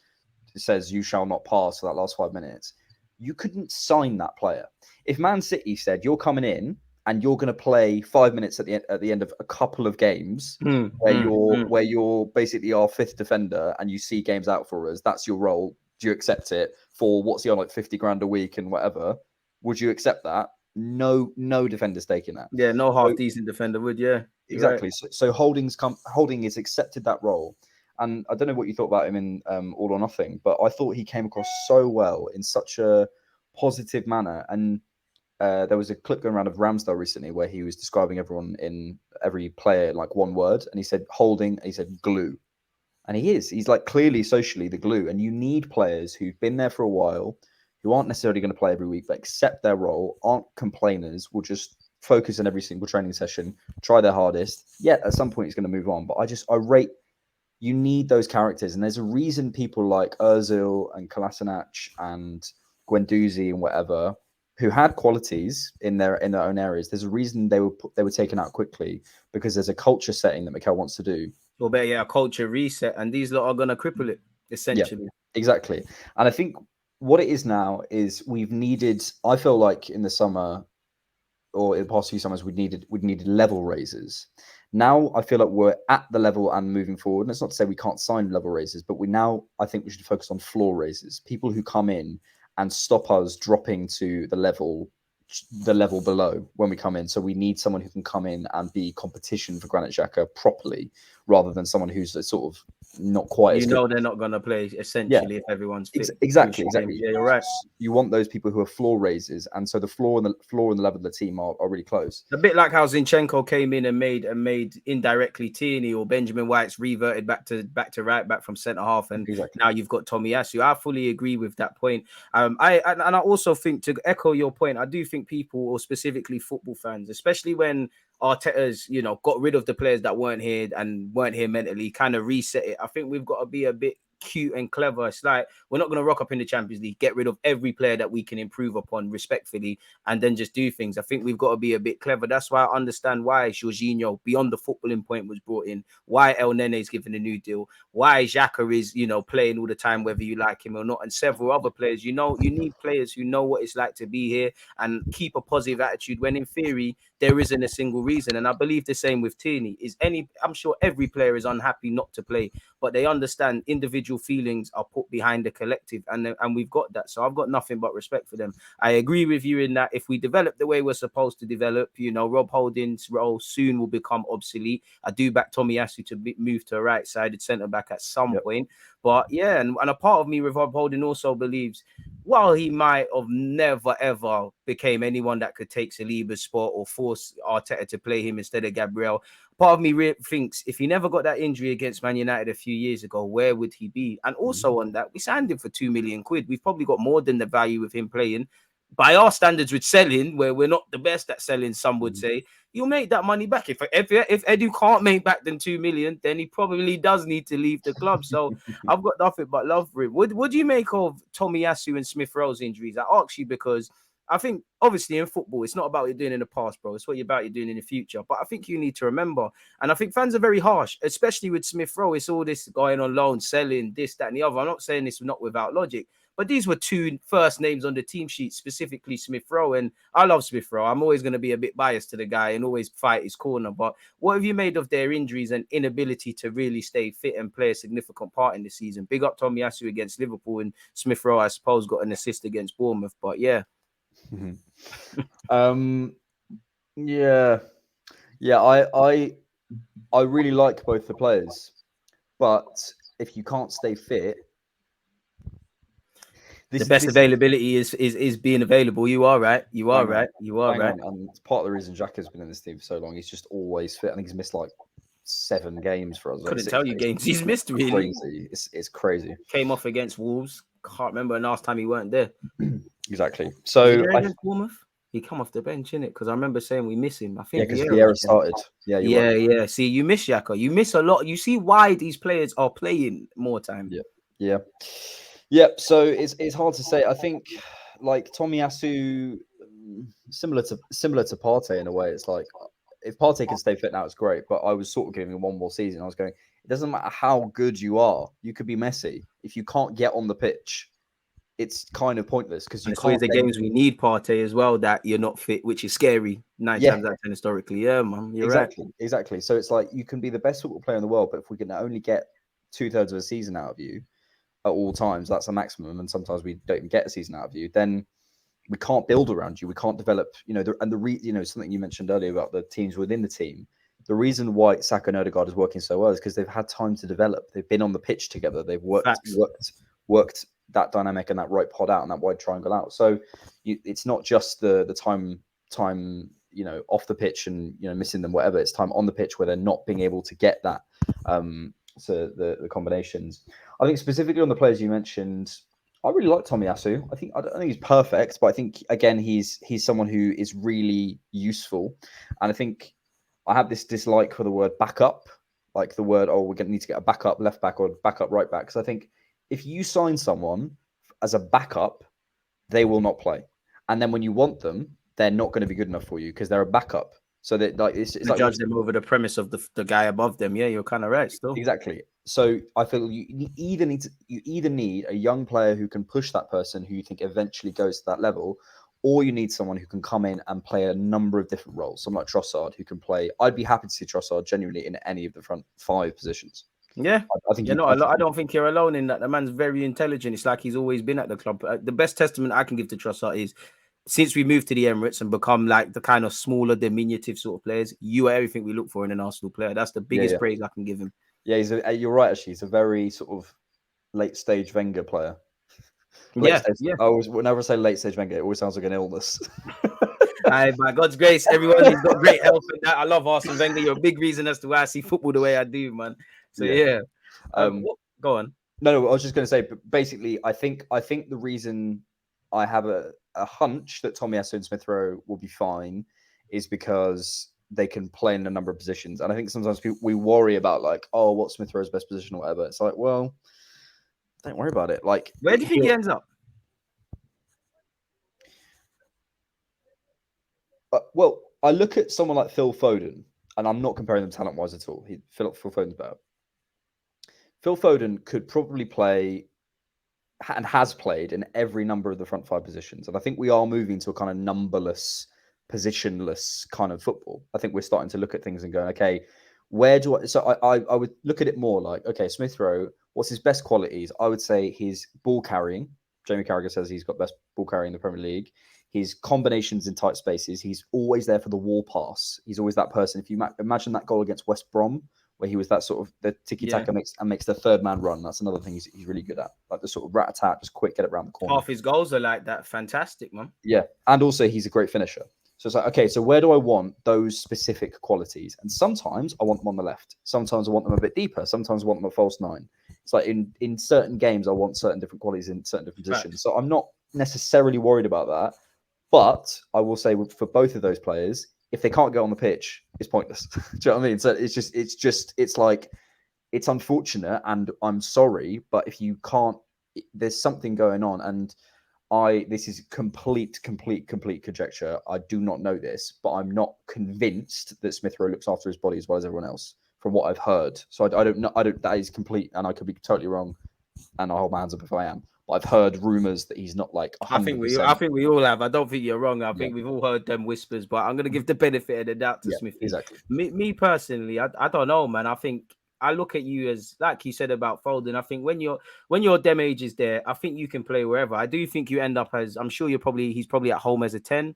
says you shall not pass for that last 5 minutes. You couldn't sign that player. If Man City said you're coming in and you're going to play 5 minutes at the end of a couple of games where you're basically our fifth defender and you see games out for us, that's your role. Do you accept it for what's he on, like 50 grand a week and whatever? Would you accept that? No defender's taking that. Yeah, no half decent defender would. Yeah, exactly. Right. So Holding has accepted that role. And I don't know what you thought about him in All or Nothing, but I thought he came across so well in such a positive manner. And there was a clip going around of Ramsdale recently where he was describing every player like one word, and he said Holding, and he said glue, and he's like clearly socially the glue. And you need players who've been there for a while, who aren't necessarily going to play every week, but accept their role, aren't complainers, will just focus on every single training session, try their hardest. Yeah, at some point he's going to move on, but I rate. You need those characters, and there's a reason people like Ozil and Kolasinac and Guendouzi and whatever, who had qualities in their own areas. There's a reason they were taken out quickly, because there's a culture setting that Mikel wants to do. Or better, a culture reset, and these lot are gonna cripple it essentially. Yeah, exactly. And I think what it is now is we've needed. I feel like in the summer or in the past few summers, we needed level raisers. Now I feel like we're at the level and moving forward. And it's not to say we can't sign level raisers, but I think we should focus on floor raisers, people who come in and stop us dropping to the level below when we come in. So we need someone who can come in and be competition for Granit Xhaka properly, rather than someone who's sort of not quite as good. They're not going to play essentially if everyone's fit. Exactly. Yeah, you're right. You want those people who are floor raisers, and so the floor and the level of the team are really close. A bit like how Zinchenko came in and made indirectly Tierney or Benjamin White's reverted back to right back from centre half, and now you've got Tomiyasu. I fully agree with that point. I also think, to echo your point, I do think people, or specifically football fans, especially when Arteta's, got rid of the players that weren't here mentally, kind of reset it. I think we've got to be a bit cute and clever. It's like, we're not going to rock up in the Champions League, get rid of every player that we can improve upon respectfully, and then just do things. I think we've got to be a bit clever. That's why I understand why Jorginho, beyond the footballing point, was brought in, why El Nene's given a new deal, why Xhaka is, playing all the time, whether you like him or not, and several other players. You need players who know what it's like to be here and keep a positive attitude, when in theory there isn't a single reason. And I believe the same with Tierney. I'm sure every player is unhappy not to play, but they understand individual feelings are put behind the collective, and we've got that. So I've got nothing but respect for them. I agree with you in that if we develop the way we're supposed to develop, Rob Holding's role soon will become obsolete. I do back Tomiyasu to move to a right-sided centre-back at some point. But yeah, and a part of me with Rob Holding also believes, while he might have never ever became anyone that could take Saliba's spot or force Arteta to play him instead of Gabriel, part of me thinks if he never got that injury against Man United a few years ago, where would he be? And also on that, we signed him for £2 million. We've probably got more than the value of him playing. By our standards with selling, where we're not the best at selling, some would say, you'll make that money back. If Edu can't make back than 2 million, then he probably does need to leave the club. So I've got nothing but love for him. What do you make of Tomiyasu and Smith Rowe's injuries? I ask you because I think, obviously, in football, it's not about what you're doing in the past, bro. It's what you're doing in the future. But I think you need to remember, and I think fans are very harsh, especially with Smith Rowe. It's all this going on loan, selling, this, that, and the other. I'm not saying this not without logic, but these were two first names on the team sheet, specifically Smith Rowe. And I love Smith Rowe. I'm always going to be a bit biased to the guy and always fight his corner. But what have you made of their injuries and inability to really stay fit and play a significant part in the season? Big up Tomiyasu against Liverpool, and Smith Rowe, I suppose, got an assist against Bournemouth. But yeah. I really like both the players, but if you can't stay fit, the best availability is being available. You are right. You are right. And it's part of the reason Xhaka's been in this team for so long. He's just always fit. I think he's missed like 7 games for us. Couldn't tell you games he's missed, really. Crazy. It's crazy. Came off against Wolves. Can't remember the last time he weren't there. Exactly. So against Bournemouth, he come off the bench, innit? Because I remember saying we miss him. I think because Vieira started. Yeah. See, you miss Xhaka. You miss a lot. You see why these players are playing more time. Yeah. So it's hard to say. I think like Tomiyasu, similar to Partey in a way. It's like if Partey can stay fit now, it's great. But I was sort of giving him one more season. I was going, it doesn't matter how good you are. You could be Messi. If you can't get on the pitch, it's kind of pointless because you And it's always can't the games we need Partey as well that you're not fit, which is scary 9 times out of 10 historically. Yeah, man, you're right. Exactly. So it's like you can be the best football player in the world, but if we can only get 2/3 of a season out of you at all times, that's a maximum, and sometimes we don't even get a season out of you, then we can't build around you. We can't develop, something you mentioned earlier about the teams within the team. The reason why Saka and Odegaard is working so well is because they've had time to develop. They've been on the pitch together. They've worked that dynamic and that right pod out and that wide triangle out. So it's not just the time off the pitch and missing them, whatever. It's time on the pitch where they're not being able to get that so the combinations. I think specifically on the players you mentioned, I really like Tomiyasu. I don't think he's perfect, but I think again he's someone who is really useful. And I think I have this dislike for the word backup, like the word, we're going to need to get a backup left back or backup right back. Because I think if you sign someone as a backup, they will not play. And then when you want them, they're not going to be good enough for you because they're a backup. So that like it's like judge them over the premise of the guy above them. Yeah, you're kind of right. Still, exactly. So I feel you either need a young player who can push that person who you think eventually goes to that level, or you need someone who can come in and play a number of different roles. Someone like Trossard who can play. I'd be happy to see Trossard genuinely in any of the front 5 positions. Yeah, I think I don't think you're alone in that. The man's very intelligent. It's like he's always been at the club. The best testament I can give to Trossard is since we moved to the Emirates and become like the kind of smaller, diminutive sort of players, you are everything we look for in an Arsenal player. That's the biggest praise I can give him. Yeah, you're right. Actually, he's a very sort of late stage Wenger player. Yeah. Whenever I say late stage Wenger, it always sounds like an illness. By God's grace, everyone, he's got great health and that. I love Arsene Wenger. You're a big reason as to why I see football the way I do, man. So yeah. Go on. No, I was just going to say, but basically, I think the reason I have a hunch that Tomiyasu and Smith Rowe will be fine is because they can play in a number of positions. And I think sometimes we worry about like, what's Smith Rowe's best position or whatever. It's like, well, don't worry about it. Like, where do you think he ends up? Well, I look at someone like Phil Foden, and I'm not comparing them talent-wise at all. Phil Foden's better. Phil Foden could probably play and has played in every number of the front 5 positions. And I think we are moving to a kind of numberless, positionless kind of football. I think we're starting to look at things and going, okay, where do I... So I would look at it more like, okay, Smith Rowe, what's his best qualities? I would say his ball carrying. Jamie Carragher says he's got best ball carrying in the Premier League. His combinations in tight spaces. He's always there for the wall pass. He's always that person. If you imagine that goal against West Brom, where he was that sort of the tiki-taka makes the third man run. That's another thing he's really good at. Like the sort of rat-a-tat, just quick, get it around the corner. Half his goals are like that. Fantastic, man. Yeah. And also he's a great finisher. So it's like, okay, so where do I want those specific qualities? And sometimes I want them on the left. Sometimes I want them a bit deeper. Sometimes I want them a false 9. It's like in certain games, I want certain different qualities in certain different positions. Right. So I'm not necessarily worried about that. But I will say for both of those players, if they can't get on the pitch, it's pointless. Do you know what I mean? So it's like, it's unfortunate and I'm sorry, but if you can't, there's something going on. And this is complete conjecture. I do not know this, but I'm not convinced that Smith Rowe looks after his body as well as everyone else from what I've heard. So I don't know. That is complete, and I could be totally wrong. And I'll hold my hands up if I am. I've heard rumors that he's not like 100%. I think we all have. I don't think you're wrong. I think we've all heard them whispers, but I'm going to give the benefit of the doubt to Smithy. Exactly. Me personally, I don't know, man. I think I look at you as, like you said about Foden. I think when your dem age is there, I think you can play wherever. I do think you end up as, I'm sure he's probably at home as a 10.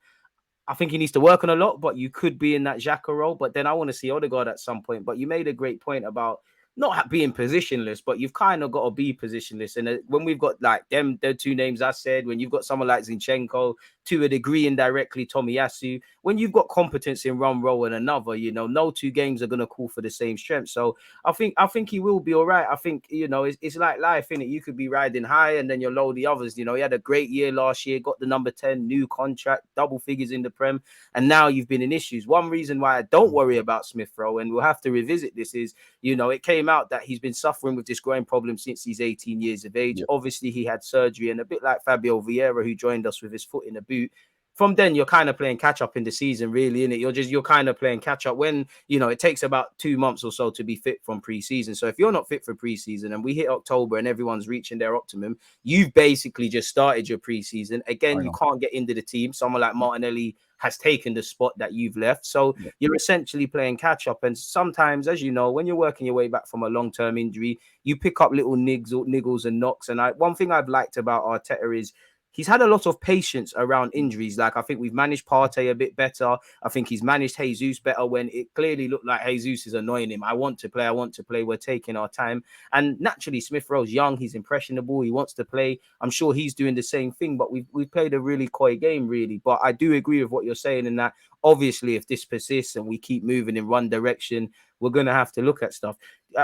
I think he needs to work on a lot, but you could be in that Xhaka role. But then I want to see Odegaard at some point. But you made a great point about not being positionless, but you've kind of got to be positionless. And when we've got like the 2 names I said, when you've got someone like Zinchenko, to a degree indirectly, Tomiyasu, when you've got competence in one role and another, no 2 games are going to call for the same strength. So I think he will be all right. I think, it's like life, innit? You could be riding high and then you're low the others. He had a great year last year, got the number 10, new contract, double figures in the Prem, and now you've been in issues. One reason why I don't worry about Smith Rowe, and we'll have to revisit this, is, it came out that he's been suffering with this growing problem since he's 18 years of age. Yep. Obviously, he had surgery, and a bit like Fabio Vieira, who joined us with his foot in a boot, from then you're kind of playing catch up in the season, really, innit? You're kind of playing catch up when, you know, it takes about 2 months or so to be fit from pre-season. So if you're not fit for pre-season and we hit October and everyone's reaching their optimum, you've basically just started your pre-season. Again, you can't get into the team. Someone like Martinelli has taken the spot that you've left. So you're essentially playing catch up. And sometimes, as you know, when you're working your way back from a long-term injury, you pick up little niggles and knocks. And one thing I've liked about Arteta is he's had a lot of patience around injuries. Like, I think we've managed Partey a bit better. I think he's managed Jesus better when it clearly looked like Jesus is annoying him. I want to play. We're taking our time. And naturally, Smith Rowe's young. He's impressionable. He wants to play. I'm sure he's doing the same thing, but we've played a really coy game, really. But I do agree with what you're saying in that, obviously, if this persists and we keep moving in one direction, we're going to have to look at stuff.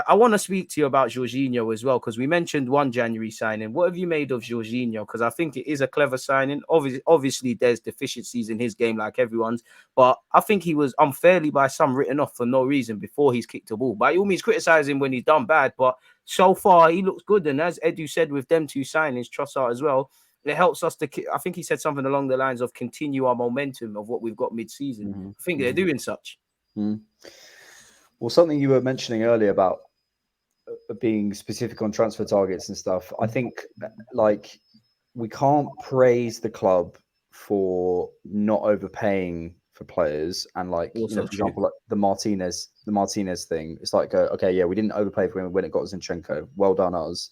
I want to speak to you about Jorginho as well, because we mentioned 1 January signing. What have you made of Jorginho? Because I think it is a clever signing. Obviously, there's deficiencies in his game like everyone's, but I think he was unfairly by some written off for no reason before he's kicked the ball. By all means, criticize him when he's done bad, but so far he looks good. And as Edu said with them 2 signings, Trossard as well, it helps us to, I think he said something along the lines of continue our momentum of what we've got mid-season. I think they're doing such. Well, something you were mentioning earlier about being specific on transfer targets and stuff, I think like we can't praise the club for not overpaying for players. And like, you know, for example, like the Martinez thing, it's like, okay, yeah, we didn't overpay for him when it got Zinchenko. Well done us.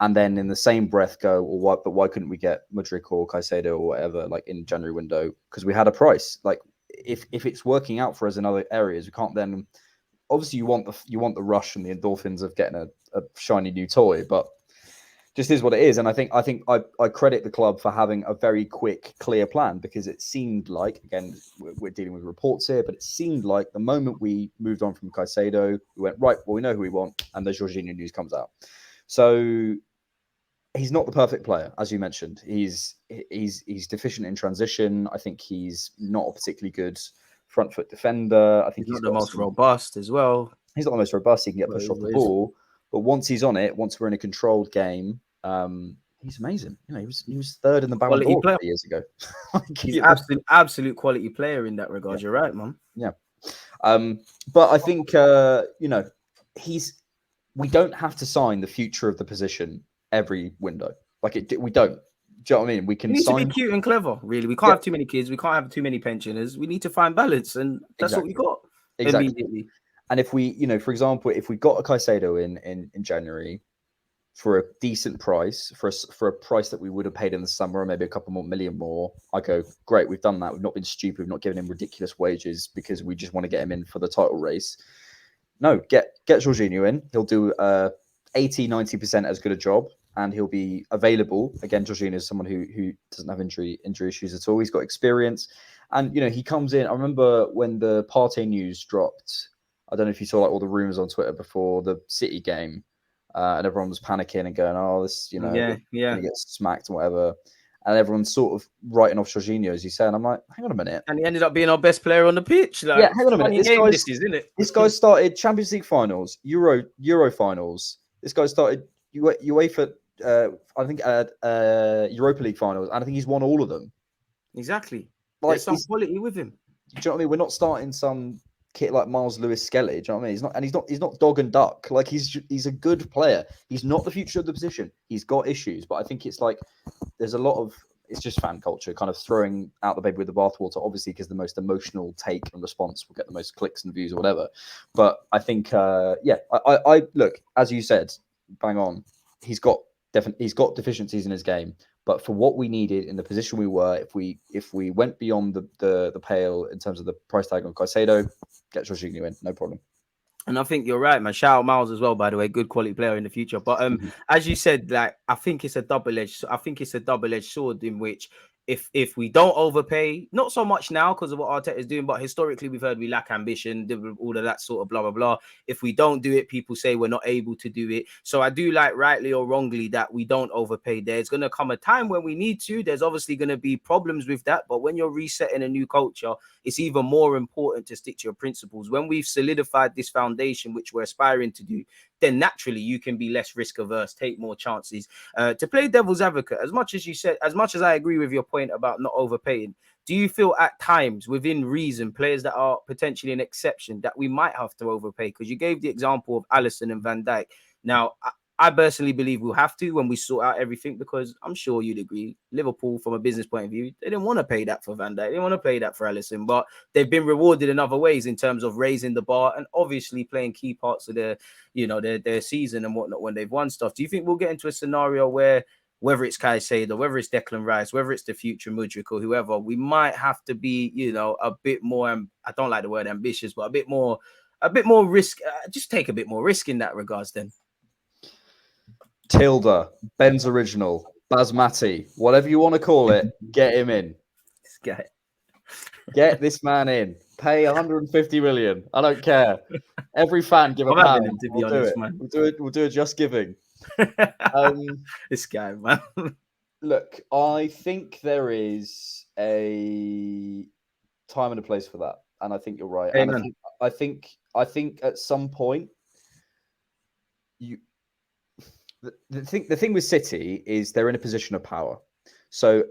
And then in the same breath go, well, why couldn't we get Mudryk or Caicedo or whatever, like in January window? Because we had a price. Like if it's working out for us in other areas, we can't then, obviously you want the rush and the endorphins of getting a shiny new toy, but just is what it is. And I think I credit the club for having a very quick, clear plan, because it seemed like, again, we're dealing with reports here, but it seemed like the moment we moved on from Caicedo, we went, right, well, we know who we want, and the Jorginho news comes out. So he's not the perfect player, as you mentioned. He's deficient in transition. I think he's not a particularly good front foot defender. I think he's not the most robust as well. He's not the most robust. He can get pushed off the ball, but once he's on it, once we're in a controlled game, he's amazing. You know, he was third in the Ballon d'Or 3 years ago. He's absolute quality player in that regard. You're right, man. Yeah. But I think you know, we don't have to sign the future of the position every window. Like we don't. Do you know what I mean? We need to be cute and clever, really. We can't have too many kids. We can't have too many pensioners. We need to find balance, and that's what we got. Exactly. Immediately. And if we, you know, for example, if we got a Caicedo in January for a decent price, for a price that we would have paid in the summer, or maybe a couple more million more, I go, great, we've done that. We've not been stupid. We've not given him ridiculous wages because we just want to get him in for the title race. No, get Jorginho in. He'll do 80-90% as good a job, and he'll be available. Again, Jorginho is someone who doesn't have injury issues at all. He's got experience. And, you know, he comes in. I remember when the Partey news dropped, I don't know if you saw like all the rumors on Twitter before the City game, and everyone was panicking and going, oh, this, you know, gonna get smacked and whatever. And everyone's sort of writing off Jorginho, as you say. And I'm like, hang on a minute. And he ended up being our best player on the pitch. Like, yeah, hang on a minute. This guy it? started Champions League finals, Euro finals. This guy started UEFA, I think, Europa League finals, and I think he's won all of them. Exactly. Like, there's some quality with him. Do you know what I mean? We're not starting some kid like Miles Lewis Skelly. Do you know what I mean? He's not dog and duck. Like he's a good player. He's not the future of the position. He's got issues, but I think it's like there's a lot of, it's just fan culture kind of throwing out the baby with the bathwater, obviously, because the most emotional take and response will get the most clicks and views or whatever. But I think, I look, as you said, bang on. He's got deficiencies in his game, but for what we needed in the position we were, if we went beyond the pale in terms of the price tag on Caicedo, get Jorginho in, no problem. And I think you're right, man. Shout out Miles as well, by the way, good quality player in the future. But as you said, like I think it's a double-edged sword in which if we don't overpay, not so much now because of what Arteta is doing, but historically we've heard we lack ambition, all of that sort of blah, blah, blah. If we don't do it, people say we're not able to do it. So I do like, rightly or wrongly, that we don't overpay. There's going to come a time when we need to. There's obviously going to be problems with that. But when you're resetting a new culture, it's even more important to stick to your principles. When we've solidified this foundation, which we're aspiring to do, then naturally you can be less risk averse, take more chances. To play devil's advocate, as much as you said, as much as I agree with your point about not overpaying, do you feel at times within reason, players that are potentially an exception, that we might have to overpay? Because you gave the example of Alisson and Van Dijk. Now, I personally believe we'll have to when we sort out everything, because I'm sure you'd agree, Liverpool, from a business point of view, they didn't want to pay that for Van Dijk. They didn't want to pay that for Alisson, but they've been rewarded in other ways in terms of raising the bar and obviously playing key parts of their, you know, their season and whatnot when they've won stuff. Do you think we'll get into a scenario where, whether it's Caicedo, whether it's Declan Rice, whether it's the future Mudryk or whoever, we might have to be, you know, a bit more, I don't like the word ambitious, but a bit more risk, just take a bit more risk in that regards then? Tilda, Ben's original, Basmati, whatever you want to call it, get him in. This guy. Get this man in. Pay 150 million. I don't care. Every fan give a pound. To be honest, man. We'll do a just giving. This guy, man. Look, I think there is a time and a place for that, and I think you're right. Amen. And I think at some point, the thing with City is they're in a position of power, so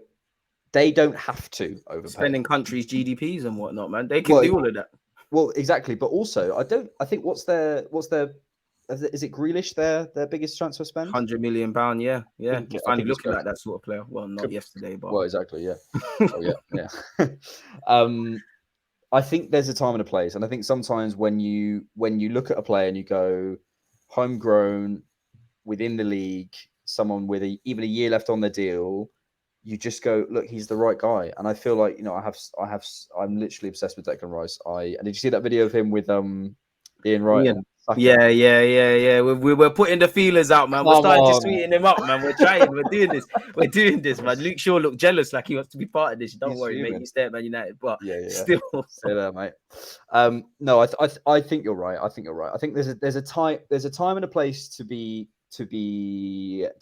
they don't have to overpay. Spending countries' GDPs and whatnot, man. They can do all of that. Well, exactly, but also I think what's their is it Grealish their biggest transfer spend? £100 million, yeah. You're finally looking like that sort of player. Well, not yesterday, but exactly, yeah. Oh yeah. I think there's a time and a place, and I think sometimes when you look at a player and you go homegrown, within the league, someone with even a year left on their deal, you just go, look, he's the right guy. And I feel like, you know, I'm literally obsessed with Declan Rice. And did you see that video of him with Ian Wright? Yeah. We were putting the feelers out, man. We're starting to sweeten him up, man. We're trying. We're doing this, man. Luke Shaw looked jealous, like he wants to be part of this. Don't worry, mate. You stay at Man United, but still, stay there, mate. No, I think you're right. I think there's a time and a place to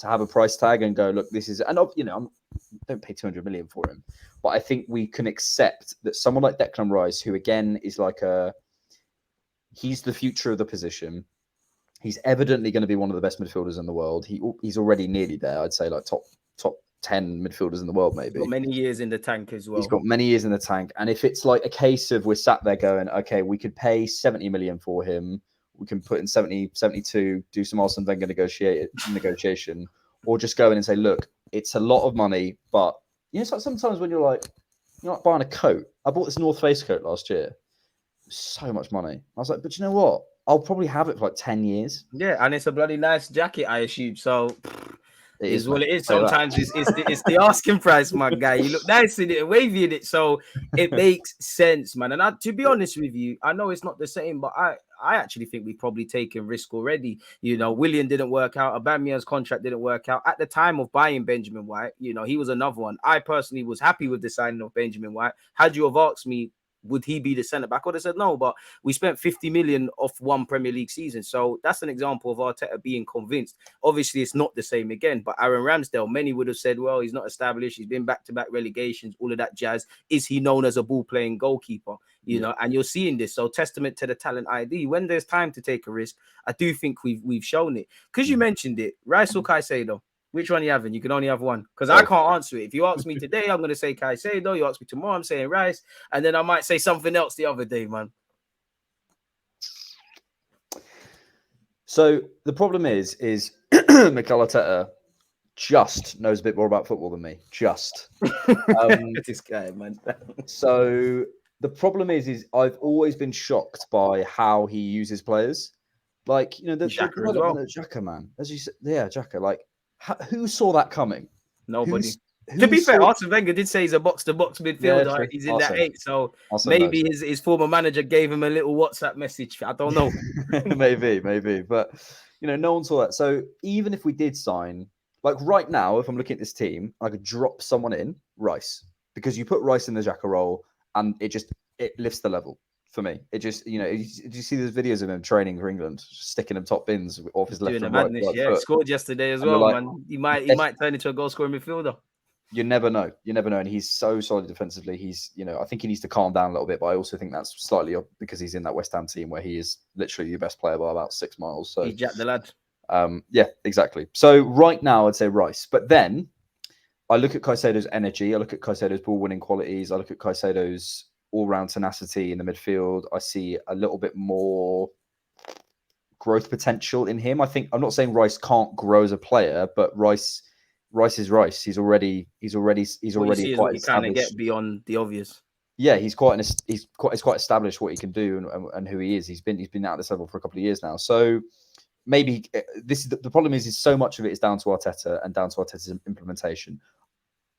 have a price tag and go, look, this is, and you know, don't pay 200 million for him, but I think we can accept that someone like Declan Rice, who again is like he's the future of the position. He's evidently going to be one of the best midfielders in the world. He's already nearly there. I'd say like top 10 midfielders in the world, maybe. He's got many years in the tank as well. He's got many years in the tank. And if it's like a case of we're sat there going, okay, we could pay 70 million for him. We can put in 70, 72, do some Arsene Wenger negotiation, or just go in and say, look, it's a lot of money, but you know, sometimes when you're like buying a coat. I bought this North Face coat last year. So much money. I was like, but you know what? I'll probably have it for like 10 years. Yeah, and it's a bloody nice jacket, I assume. So it is what it is. So sometimes it's the asking price, my guy. You look nice in it and wavy in it, so it makes sense, man. And to be honest with you, I know it's not the same, but I actually think we've probably taken risk already. You know, Willian didn't work out. Aubameyang's contract didn't work out. At the time of buying Benjamin White, you know, he was another one. I personally was happy with the signing of Benjamin White. Had you have asked me, would he be the centre back? I would have said no, but we spent 50 million off one Premier League season. So that's an example of Arteta being convinced. Obviously, it's not the same again, but Aaron Ramsdale, many would have said, well, he's not established. He's been back-to-back relegations, all of that jazz. Is he known as a ball-playing goalkeeper? You know, and you're seeing this. So testament to the talent ID. When there's time to take a risk, I do think we've shown it. Because you mentioned it, Rice or Caicedo? Which one are you having? You can only have one. Because I can't answer it. If you ask me today, I'm going to say Caicedo. You ask me tomorrow, I'm saying Rice. And then I might say something else the other day, man. So the problem is Mikel Arteta just knows a bit more about football than me. Just. This guy, man. So the problem is I've always been shocked by how he uses players. Like, you know, the Xhaka as well. Xhaka, man. As you said, yeah, Xhaka. Like, who saw that coming? Nobody. To be fair, Arsene Wenger did say he's a box-to-box midfielder. Yeah, he's in that 8, so maybe his former manager gave him a little WhatsApp message. I don't know. maybe. But, you know, no one saw that. So even if we did sign, like right now, if I'm looking at this team, I could drop someone in, Rice. Because you put Rice in the Xhaka role, and it lifts the level. For me, it just, you know, did you see those videos of him training for England, just sticking them top bins off his left and right? Yeah, scored yesterday as well, like, man. He might turn into a goal scoring midfielder. You never know. You never know. And he's so solid defensively. He's, I think he needs to calm down a little bit, but I also think that's slightly up because he's in that West Ham team where he is literally the best player by about 6 miles. So He's Jack the lad. Yeah, exactly. So right now I'd say Rice, but then I look at Caicedo's energy. I look at Caicedo's ball winning qualities. I look at Caicedo's all round tenacity in the midfield. I see a little bit more growth potential in him. I think I'm not saying Rice can't grow as a player, but Rice is Rice. He's already What you see quite is what you kind of established. get beyond the obvious. Yeah, he's quite established what he can do and who he is. He's been at this level for a couple of years now. So maybe this is the problem is so much of it is down to Arteta and down to Arteta's implementation.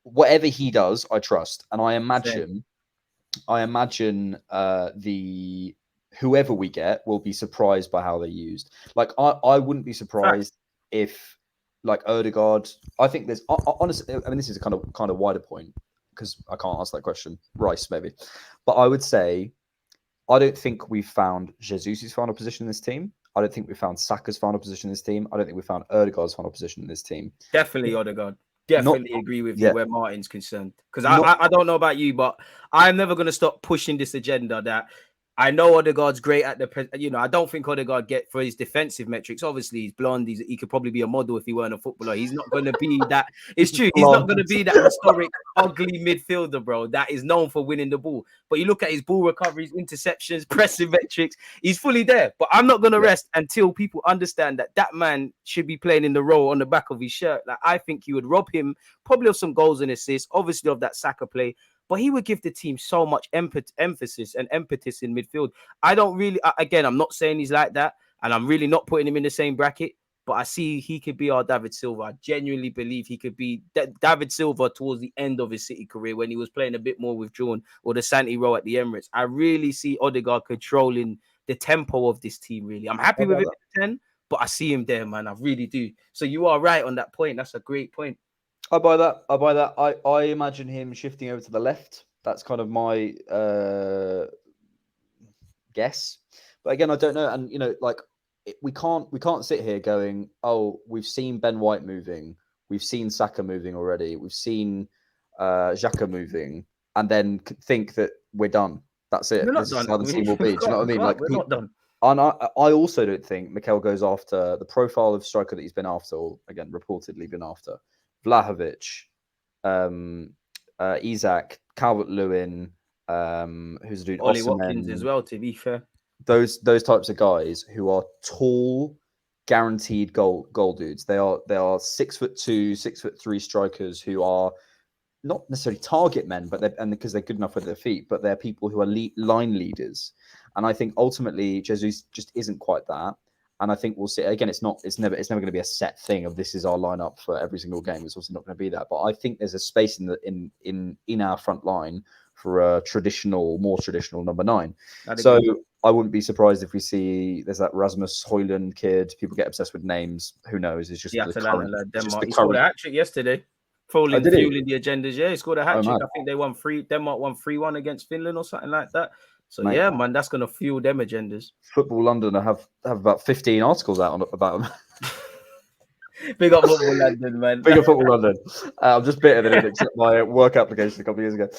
Whatever he does, I trust, and I imagine the whoever we get will be surprised by how they're used. Like I wouldn't be surprised if like Odegaard. I think there's honestly. I mean, this is a kind of wider point because I can't answer that question. Rice maybe, but I would say I don't think we've found Jesus' final position in this team. I don't think we found Saka's final position in this team. I don't think we found Odegaard's final position in this team. Definitely Odegaard. Definitely agree with you where Martin's concerned. Because I don't know about you, but I'm never going to stop pushing this agenda that I know Odegaard's great at I don't think Odegaard for his defensive metrics. Obviously, he's blonde. He could probably be a model if he weren't a footballer. He's not going to be that. It's true. He's not going to be that historic, ugly midfielder, bro, that is known for winning the ball. But you look at his ball recoveries, interceptions, pressing metrics. He's fully there. But I'm not going to rest until people understand that man should be playing in the role on the back of his shirt. Like I think you would rob him probably of some goals and assists, obviously of that Saka play. But he would give the team so much emphasis and impetus in midfield. I don't really, again, I'm not saying he's like that, and I'm really not putting him in the same bracket, but I see he could be our David Silva. I genuinely believe he could be David Silva towards the end of his City career when he was playing a bit more withdrawn, or the Santi role at the Emirates. I really see Odegaard controlling the tempo of this team, really. I'm happy with it at 10, but I see him there, man. I really do. So you are right on that point. That's a great point. I buy that. I imagine him shifting over to the left. That's kind of my guess. But again, I don't know. And we can't sit here going, oh, we've seen Ben White moving, we've seen Saka moving already, we've seen Xhaka moving, and then think that we're done. That's it. This is how the team will be. Do you know what I mean? Like we're not done. And I also don't think Mikel goes after the profile of striker that he's been after, or again reportedly been after. Vlahovic, Isak, Calvert-Lewin, who's a dude, Ollie Watkins as well, to be fair. Those types of guys who are tall, guaranteed goal dudes. They are 6'2", 6'3" strikers who are not necessarily target men, but because they're good enough with their feet, but they're people who are line leaders. And I think ultimately Jesus just isn't quite that. And I think we'll see. Again, it's never going to be a set thing of this is our lineup for every single game. It's also not going to be that. But I think there's a space in our front line for a more traditional number 9. So I wouldn't be surprised if we see there's that Rasmus Højlund kid. People get obsessed with names. Who knows? It's just Denmark. He scored a hat-trick yesterday. Fueling the agendas. Yeah, he scored a hat-trick. I think Denmark won 3-1 against Finland or something like that. So yeah, man, that's gonna fuel them agendas. Football London have about 15 articles out about them. Big up Football London, man. Big up Football London. I'm just bitter that it accepted my work application a couple of years ago.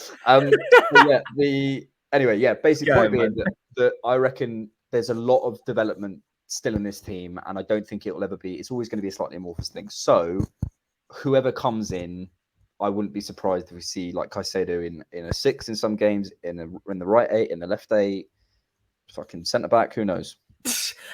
Basic point being that I reckon there's a lot of development still in this team, and I don't think it will ever be. It's always going to be a slightly amorphous thing. So whoever comes in, I wouldn't be surprised if we see like Caicedo in a 6 in some games, in the right 8, in the left 8, fucking centre back. Who knows?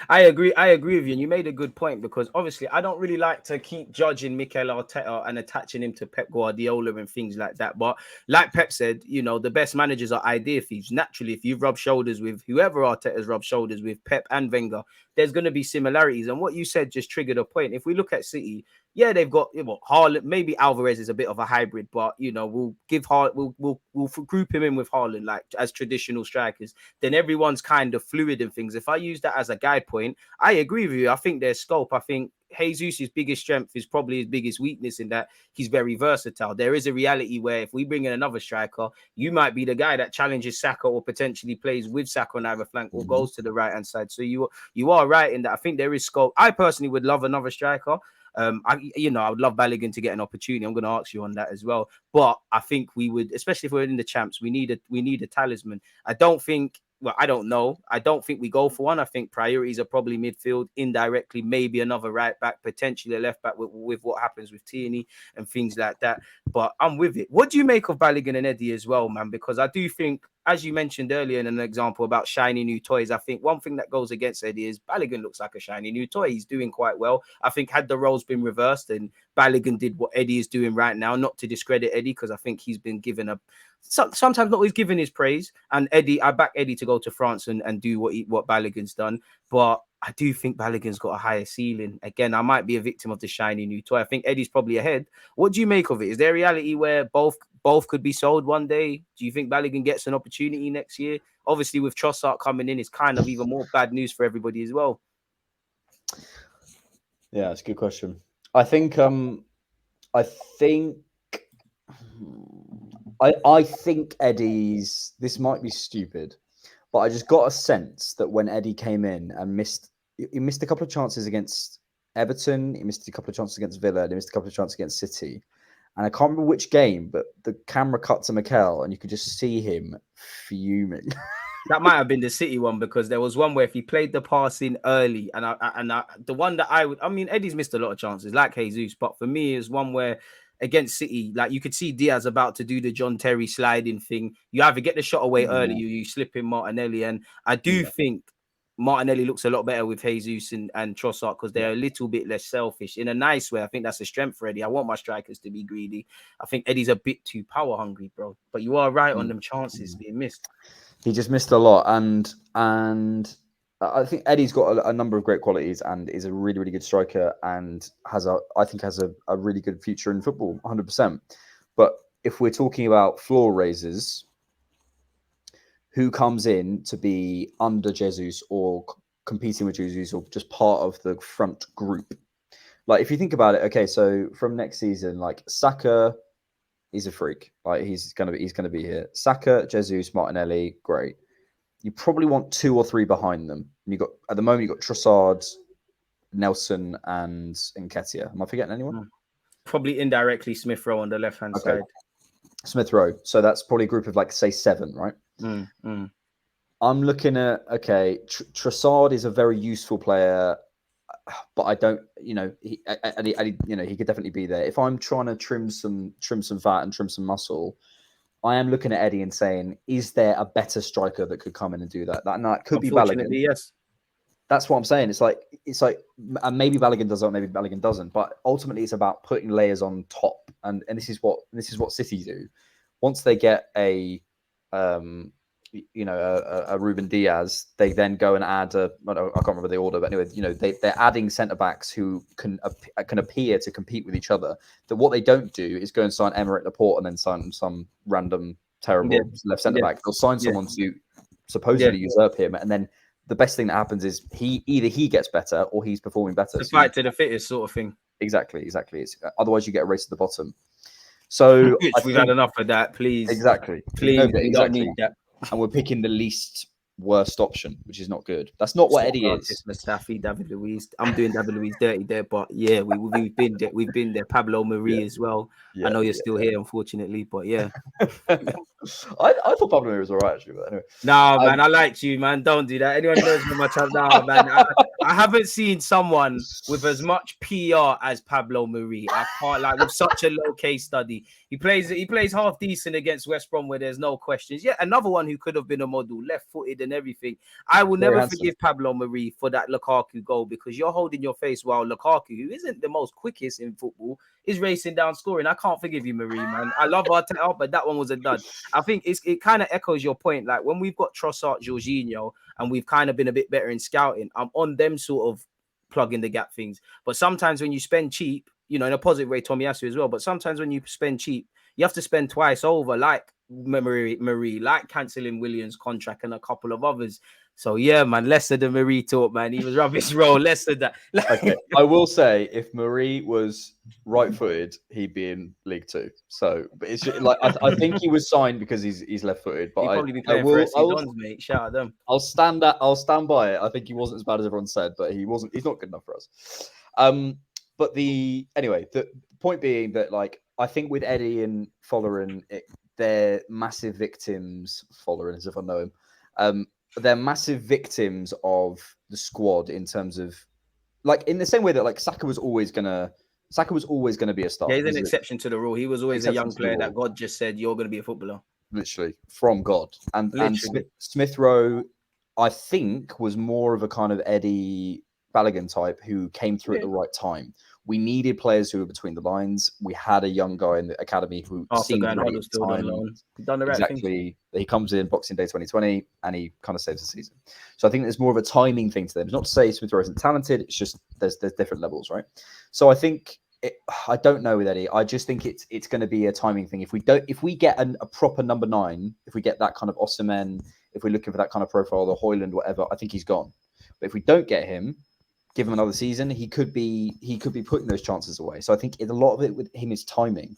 I agree with you, and you made a good point, because obviously I don't really like to keep judging Mikel Arteta and attaching him to Pep Guardiola and things like that. But like Pep said, the best managers are idea thieves. Naturally, if you've rubbed shoulders with whoever Arteta's rubbed shoulders with, Pep and Wenger, there's going to be similarities. And what you said just triggered a point. If we look at City, yeah, they've got Haaland. Maybe Alvarez is a bit of a hybrid, but we'll give we'll group him in with Haaland like as traditional strikers. Then everyone's kind of fluid and things. If I use that as a guide point, I agree with you. I think there's scope. I think Jesus' biggest strength is probably his biggest weakness in that he's very versatile. There is a reality where if we bring in another striker, you might be the guy that challenges Saka or potentially plays with Saka on either flank or goes to the right-hand side. So you are right in that. I think there is scope. I personally would love another striker. I would love Balogun to get an opportunity. I'm going to ask you on that as well. But I think we would, especially if we're in the champs, we need a talisman. I don't know. I don't think we go for one. I think priorities are probably midfield, indirectly, maybe another right back, potentially a left back with what happens with Tierney and things like that. But I'm with it. What do you make of Balogun and Eddie as well, man? Because I do think, as you mentioned earlier in an example about shiny new toys, I think one thing that goes against Eddie is Balogun looks like a shiny new toy. He's doing quite well. I think had the roles been reversed and Balogun did what Eddie is doing right now, not to discredit Eddie, because I think he's been given sometimes not always given his praise. And Eddie, I back Eddie to go to France and do what Balogun's done. But I do think Balogun's got a higher ceiling. Again, I might be a victim of the shiny new toy. I think Eddie's probably ahead. What do you make of it? Is there a reality where both could be sold one day? Do you think Balogun gets an opportunity next year? Obviously, with Trossard coming in, it's kind of even more bad news for everybody as well. Yeah, that's a good question. I think Eddie's, this might be stupid, but I just got a sense that when Eddie came in and he missed a couple of chances against Everton, he missed a couple of chances against Villa, and he missed a couple of chances against City. And I can't remember which game, but the camera cut to Mikel and you could just see him fuming. That might have been the City one, because there was one where if he played the pass in early, the one that Eddie's missed a lot of chances like Jesus, but for me is one where against City, like you could see Diaz about to do the John Terry sliding thing. You either get the shot away early, you slip in Martinelli, and I do think Martinelli looks a lot better with Jesus and Trossard because they're a little bit less selfish in a nice way. I think that's a strength for Eddie. I want my strikers to be greedy. I think Eddie's a bit too power hungry, bro. But you are right on them chances being missed. He just missed a lot, and I think Eddie's got a number of great qualities and is a really, really good striker and has a really good future in football, 100%. But if we're talking about floor raisers, who comes in to be under Jesus or competing with Jesus or just part of the front group? Like, if you think about it, okay, so from next season, like Saka, he's a freak. Like he's gonna be here. Saka, Jesus, Martinelli, great. You probably want 2 or 3 behind them. And at the moment you got Trossard, Nelson, and Nketiah. Am I forgetting anyone? Probably indirectly Smith Rowe on the left hand side. Smith Rowe. So that's probably a group of like say 7, right? I'm looking at Trossard is a very useful player, but I don't, he could definitely be there. If I'm trying to trim some fat and trim some muscle, I am looking at Eddie and saying, is there a better striker that could come in and do that? That could be Balogun. Yes. That's what I'm saying. It's like, and maybe Balogun does it, maybe Balogun doesn't. But ultimately, it's about putting layers on top, and this is what City do. Once they get a Ruben Diaz, they then go and add I can't remember the order, but anyway, they're adding centre backs who can appear to compete with each other. That what they don't do is go and sign Emerick Laporte and then sign some random terrible left centre back. They'll sign someone to supposedly usurp him, and then the best thing that happens is either he gets better or he's performing better. The fight to the fittest sort of thing. Exactly. Otherwise, you get a race to the bottom. So we've had enough of that, please. Exactly. Please, we don't need that. And we're picking the least worst option, which is not good. That's not what Eddie is. Mustafi, David Luiz. I'm doing David Luiz dirty there, but yeah, we've been there. We've been there. Pablo Marie as well. I know you're still here, unfortunately, but yeah. I thought Pablo Marie was all right, actually. But anyway. No, man, I liked you, man. Don't do that. Anyone knows me much? No, man. I haven't seen someone with as much PR as Pablo Marie. I can't with such a low case study. He plays half decent against West Brom where there's no questions. Yeah, another one who could have been a model, left-footed and everything. I will never forgive Pablo Marie for that Lukaku goal, because you're holding your face while Lukaku, who isn't the most quickest in football, is racing down scoring. I can't forgive you, Marie, man. I love Arteta, but that one was a dud. I think it kind of echoes your point. Like when we've got Trossard, Jorginho, and we've kind of been a bit better in scouting, I'm on them sort of plugging the gap things. But sometimes when you spend cheap, in a positive way, Tomiyasu as well, but sometimes when you spend cheap, you have to spend twice over, like Marie, like cancelling Williams' contract and a couple of others. So yeah, man, less of the Marie talk, man. He was rubbish role, less of that. Okay. I will say, if Marie was right-footed, he'd be in League 2. So, but it's just, like I think he was signed because he's left-footed. But he'd probably be playing for SC Dons, mate. Shout out them. I'll stand by it. I think he wasn't as bad as everyone said, but he's not good enough for us. but anyway, the point being that like I think with Eddie and Follerin, they're massive victims. Follerin, as if I know him, they're massive victims of the squad in terms of like in the same way that like Saka was always gonna be a star. Yeah, he's an exception to the rule. He was always a young player that God just said you're going to be a footballer. Literally from God. And Literally. Smith Rowe, I think, was more of a kind of Eddie Balogun type who came through at the right time. We needed players who were between the lines. We had a young guy in the academy who seemed great at the time. Done the right exactly. Thing. He comes in Boxing Day 2020 and he kind of saves the season. So I think there's more of a timing thing to them. It's not to say Smith Rowe isn't talented. It's just there's different levels, right? So I think I don't know with Eddie. I just think it's going to be a timing thing. If we get a proper number 9, if we get that kind of Osimhen, if we're looking for that kind of profile, the Højlund, whatever, I think he's gone. But if we don't get him, give him another season, he could be putting those chances away. So I think a lot of it with him is timing.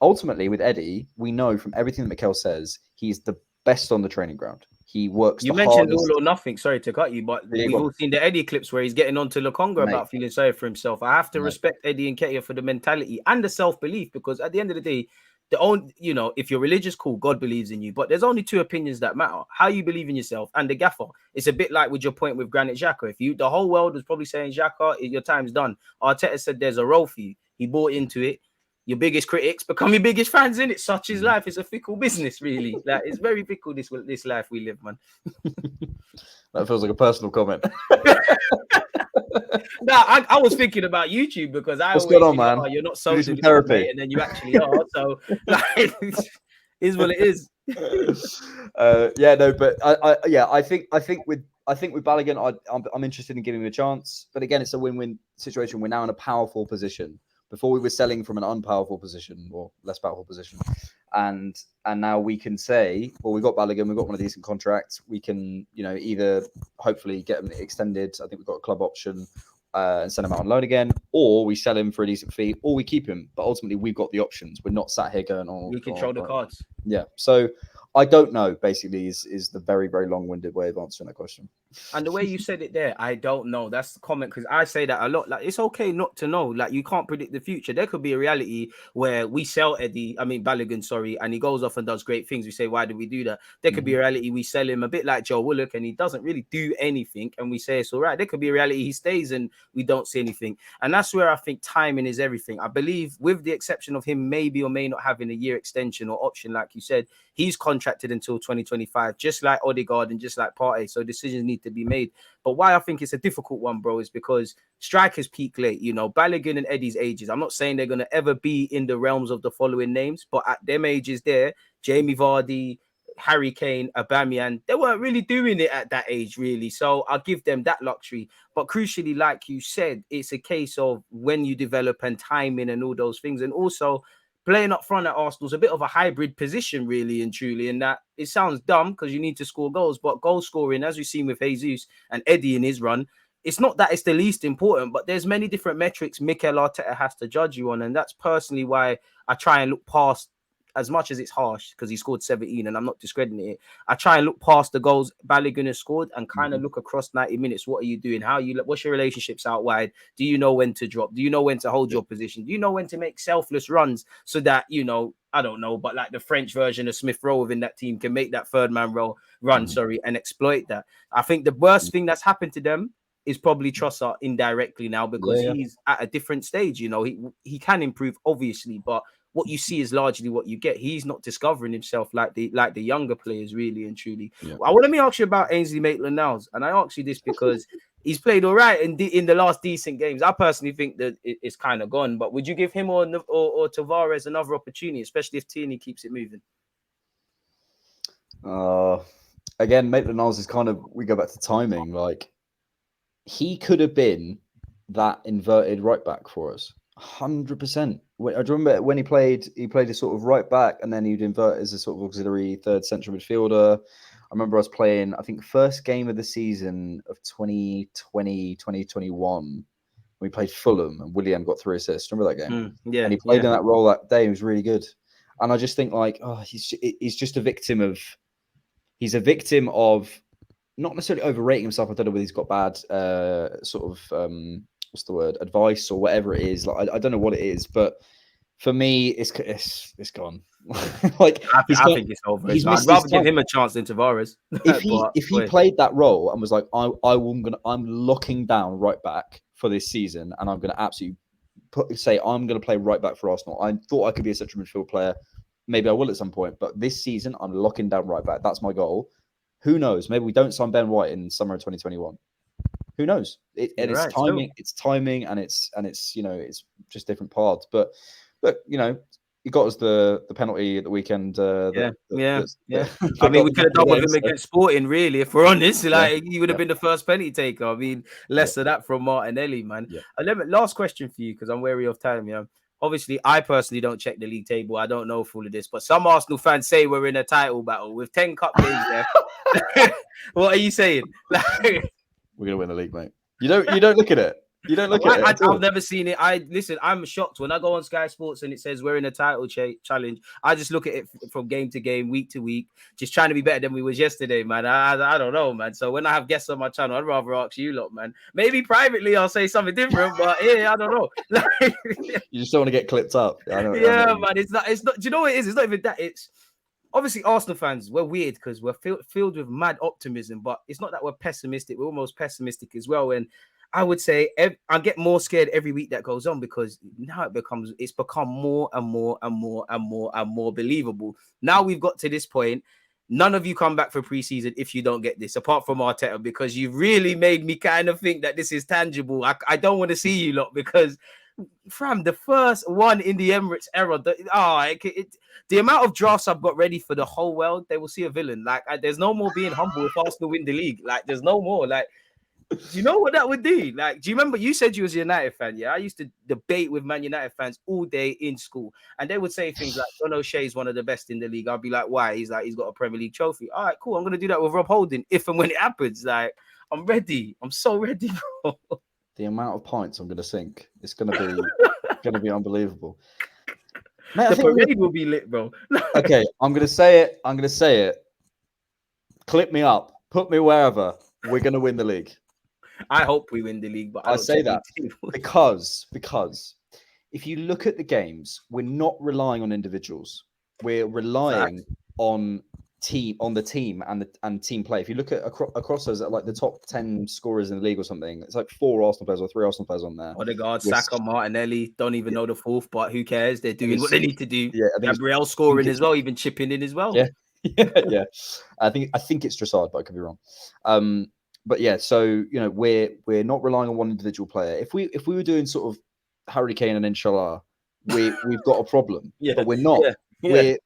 Ultimately, with Eddie, we know from everything that Mikel says, he's the best on the training ground. He works. You mentioned all or nothing. Sorry to cut you, but we've all seen the Eddie clips where he's getting on to Lukonga about feeling sorry for himself. I have to respect Eddie Nketiah for the mentality and the self-belief, because at the end of the day, if you're religious, cool, God believes in you. But there's only 2 opinions that matter: how you believe in yourself and the gaffer. It's a bit like with your point with Granit Xhaka. The whole world was probably saying, Xhaka, your time's done. Arteta said there's a role for you. He bought into it. Your biggest critics become your biggest fans, in it. Such is life. It's a fickle business, really. Like, it's very fickle, this life we live, man. That feels like a personal comment. No, I was thinking about YouTube, because what's going on, man? You're not so therapy, and then you actually are. So like, is what it is. But I think with Balogun, I'm interested in giving him a chance. But again, it's a win-win situation. We're now in a powerful position. Before we were selling from an unpowerful position or less powerful position, and now we can say, well, we got Balogun, we got one of decent contracts. We can, either hopefully get him extended. I think we've got a club option and send him out on loan again, or we sell him for a decent fee, or we keep him. But ultimately, we've got the options. We're not sat here going, "Oh, we control the cards." Yeah. So I don't know. Basically, is the very, very long-winded way of answering that question. And the way you said it there, I don't know. That's the comment, because I say that a lot. Like, it's okay not to know. Like, you can't predict the future. There could be a reality where we sell Balogun, and he goes off and does great things. We say, why did we do that? There could be a reality we sell him a bit like Joe Willock, and he doesn't really do anything, and we say it's all right. There could be a reality he stays and we don't see anything. And that's where I think timing is everything. I believe, with the exception of him maybe or may not having a year extension or option, like you said, he's contracted until 2025, just like Odegaard and just like Partey. So decisions need to be made. But why I think it's a difficult one, bro, is because strikers peak late. Balogun and Eddie's ages, I'm not saying they're going to ever be in the realms of the following names, but at them ages there, Jamie Vardy, Harry Kane, Aubameyang, they weren't really doing it at that age, really. So I'll give them that luxury. But crucially, like you said, it's a case of when you develop and timing and all those things. And also, playing up front at Arsenal is a bit of a hybrid position, really and truly, in that it sounds dumb because you need to score goals, but goal scoring, as we've seen with Jesus and Eddie in his run, it's not that it's the least important, but there's many different metrics Mikel Arteta has to judge you on. And that's personally why I try and look past, as much as it's harsh because he scored 17 and I'm not discrediting it, I try and look past the goals Balogun has scored and kind of look across 90 minutes. What are you doing? What's your relationships out wide? Do you know when to drop? Do you know when to hold your position? Do you know when to make selfless runs so that, I don't know, but like the French version of Smith Rowe within that team can make that third man run, and exploit that. I think the worst thing that's happened to them is probably Trossard indirectly now, because he's at a different stage. He can improve, obviously, but what you see is largely what you get. He's not discovering himself like the younger players, really and truly. Yeah. Let me ask you about Ainsley Maitland-Niles, and I ask you this because he's played all right in the last decent games. I personally think that it's kind of gone, but would you give him or Tavares another opportunity, especially if Tierney keeps it moving? Again, Maitland-Niles is kind of, we go back to timing. Like, he could have been that inverted right back for us. 100%. I remember when he played a sort of right back, and then he'd invert as a sort of auxiliary third central midfielder. I remember us playing, I think, first game of the season of 2020-2021. We played Fulham, and Willian got 3 assists. Remember that game? Yeah. And he played in that role that day. He was really good. And I just think, like, he's just a victim of. He's a victim of not necessarily overrating himself. I don't know whether he's got bad what's the word, advice or whatever it is. Like I don't know what it is, but for me, it's gone. Like I he's think got- it's over. he's I'd missed rather his give time. him a chance than Tavares. If he played that role and was like, I'm locking down right back for this season, and I'm gonna absolutely say I'm gonna play right back for Arsenal. I thought I could be a central midfield player. Maybe I will at some point, but this season I'm locking down right back. That's my goal. Who knows? Maybe we don't sign Ben White in summer of 2021. Who knows? It's right, timing. It's timing, and it's it's just different paths. But he got us the penalty at the weekend. Yeah. that I mean, we got could have done with there, him so- against Sporting, really, if we're honest. Like, he would have yeah. been the first penalty taker. I mean, less of that from Martinelli, man. Yeah. Last question for you, because I'm wary of time. Yeah. Obviously, I personally don't check the league table. I don't know full of this, but some Arsenal fans say we're in a title battle with 10 cup games left. What are you saying? Like, We're gonna win the league, mate. You don't look at it. You don't look at it. at all. I've never seen it. I'm shocked when I go on Sky Sports and it says we're in a title challenge. I just look at it from game to game, week to week, just trying to be better than we was yesterday, man. I don't know, man. So when I have guests on my channel, I'd rather ask you lot, man. Maybe privately I'll say something different, but yeah, I don't know. You just don't want to get clipped up. I know, Man. It's not. Do you know what it is? It's not even that. It's obviously Arsenal fans. We're weird because we're filled with mad optimism, but it's not that we're pessimistic. We're almost pessimistic as well. And I would say I get more scared every week that goes on because now it's become more and more and more and more and more believable. Now we've got to this point. None of you come back for preseason if you don't get this, apart from Arteta, because you've really made me kind of think that this is tangible. I don't want to see you lot because, fam, the first one in the Emirates era, the amount of drafts I've got ready for the whole world, they will see a villain. Like, there's no more being humble if Arsenal win the league. Like, there's no more. Like, do you know what that would do? Like, do you remember you said you was a United fan? Yeah, I used to debate with Man United fans all day in school, and they would say things like, "John O'Shea is one of the best in the league." I'd be like, "Why?" He's like, "He's got a Premier League trophy." All right, cool. I'm gonna do that with Rob Holding if and when it happens. Like, I'm ready. I'm so ready, bro. The amount of pints I'm gonna sink, it's gonna be unbelievable. Mate, The parade will be lit, bro. Okay, I'm gonna say it. Clip me up. Put me wherever. We're gonna win the league. I hope we win the league, but I don't say check that the table. because if you look at the games, we're not relying on individuals. We're relying on the team and team play. If you look at across those, like the top 10 scorers in the league or something, it's like 4 Arsenal players or 3 Arsenal players on there. Odegaard, Yes. Saka, Martinelli, don't even know the fourth, but who cares? They're doing what they need to do. Yeah, I think Gabriel scoring as well, even chipping in as well. Yeah. Yeah. I think it's Trossard, but I could be wrong. But yeah, so we're not relying on one individual player. If we were doing sort of Harry Kane and Inshallah, we've got a problem. Yeah, but we're not. yeah.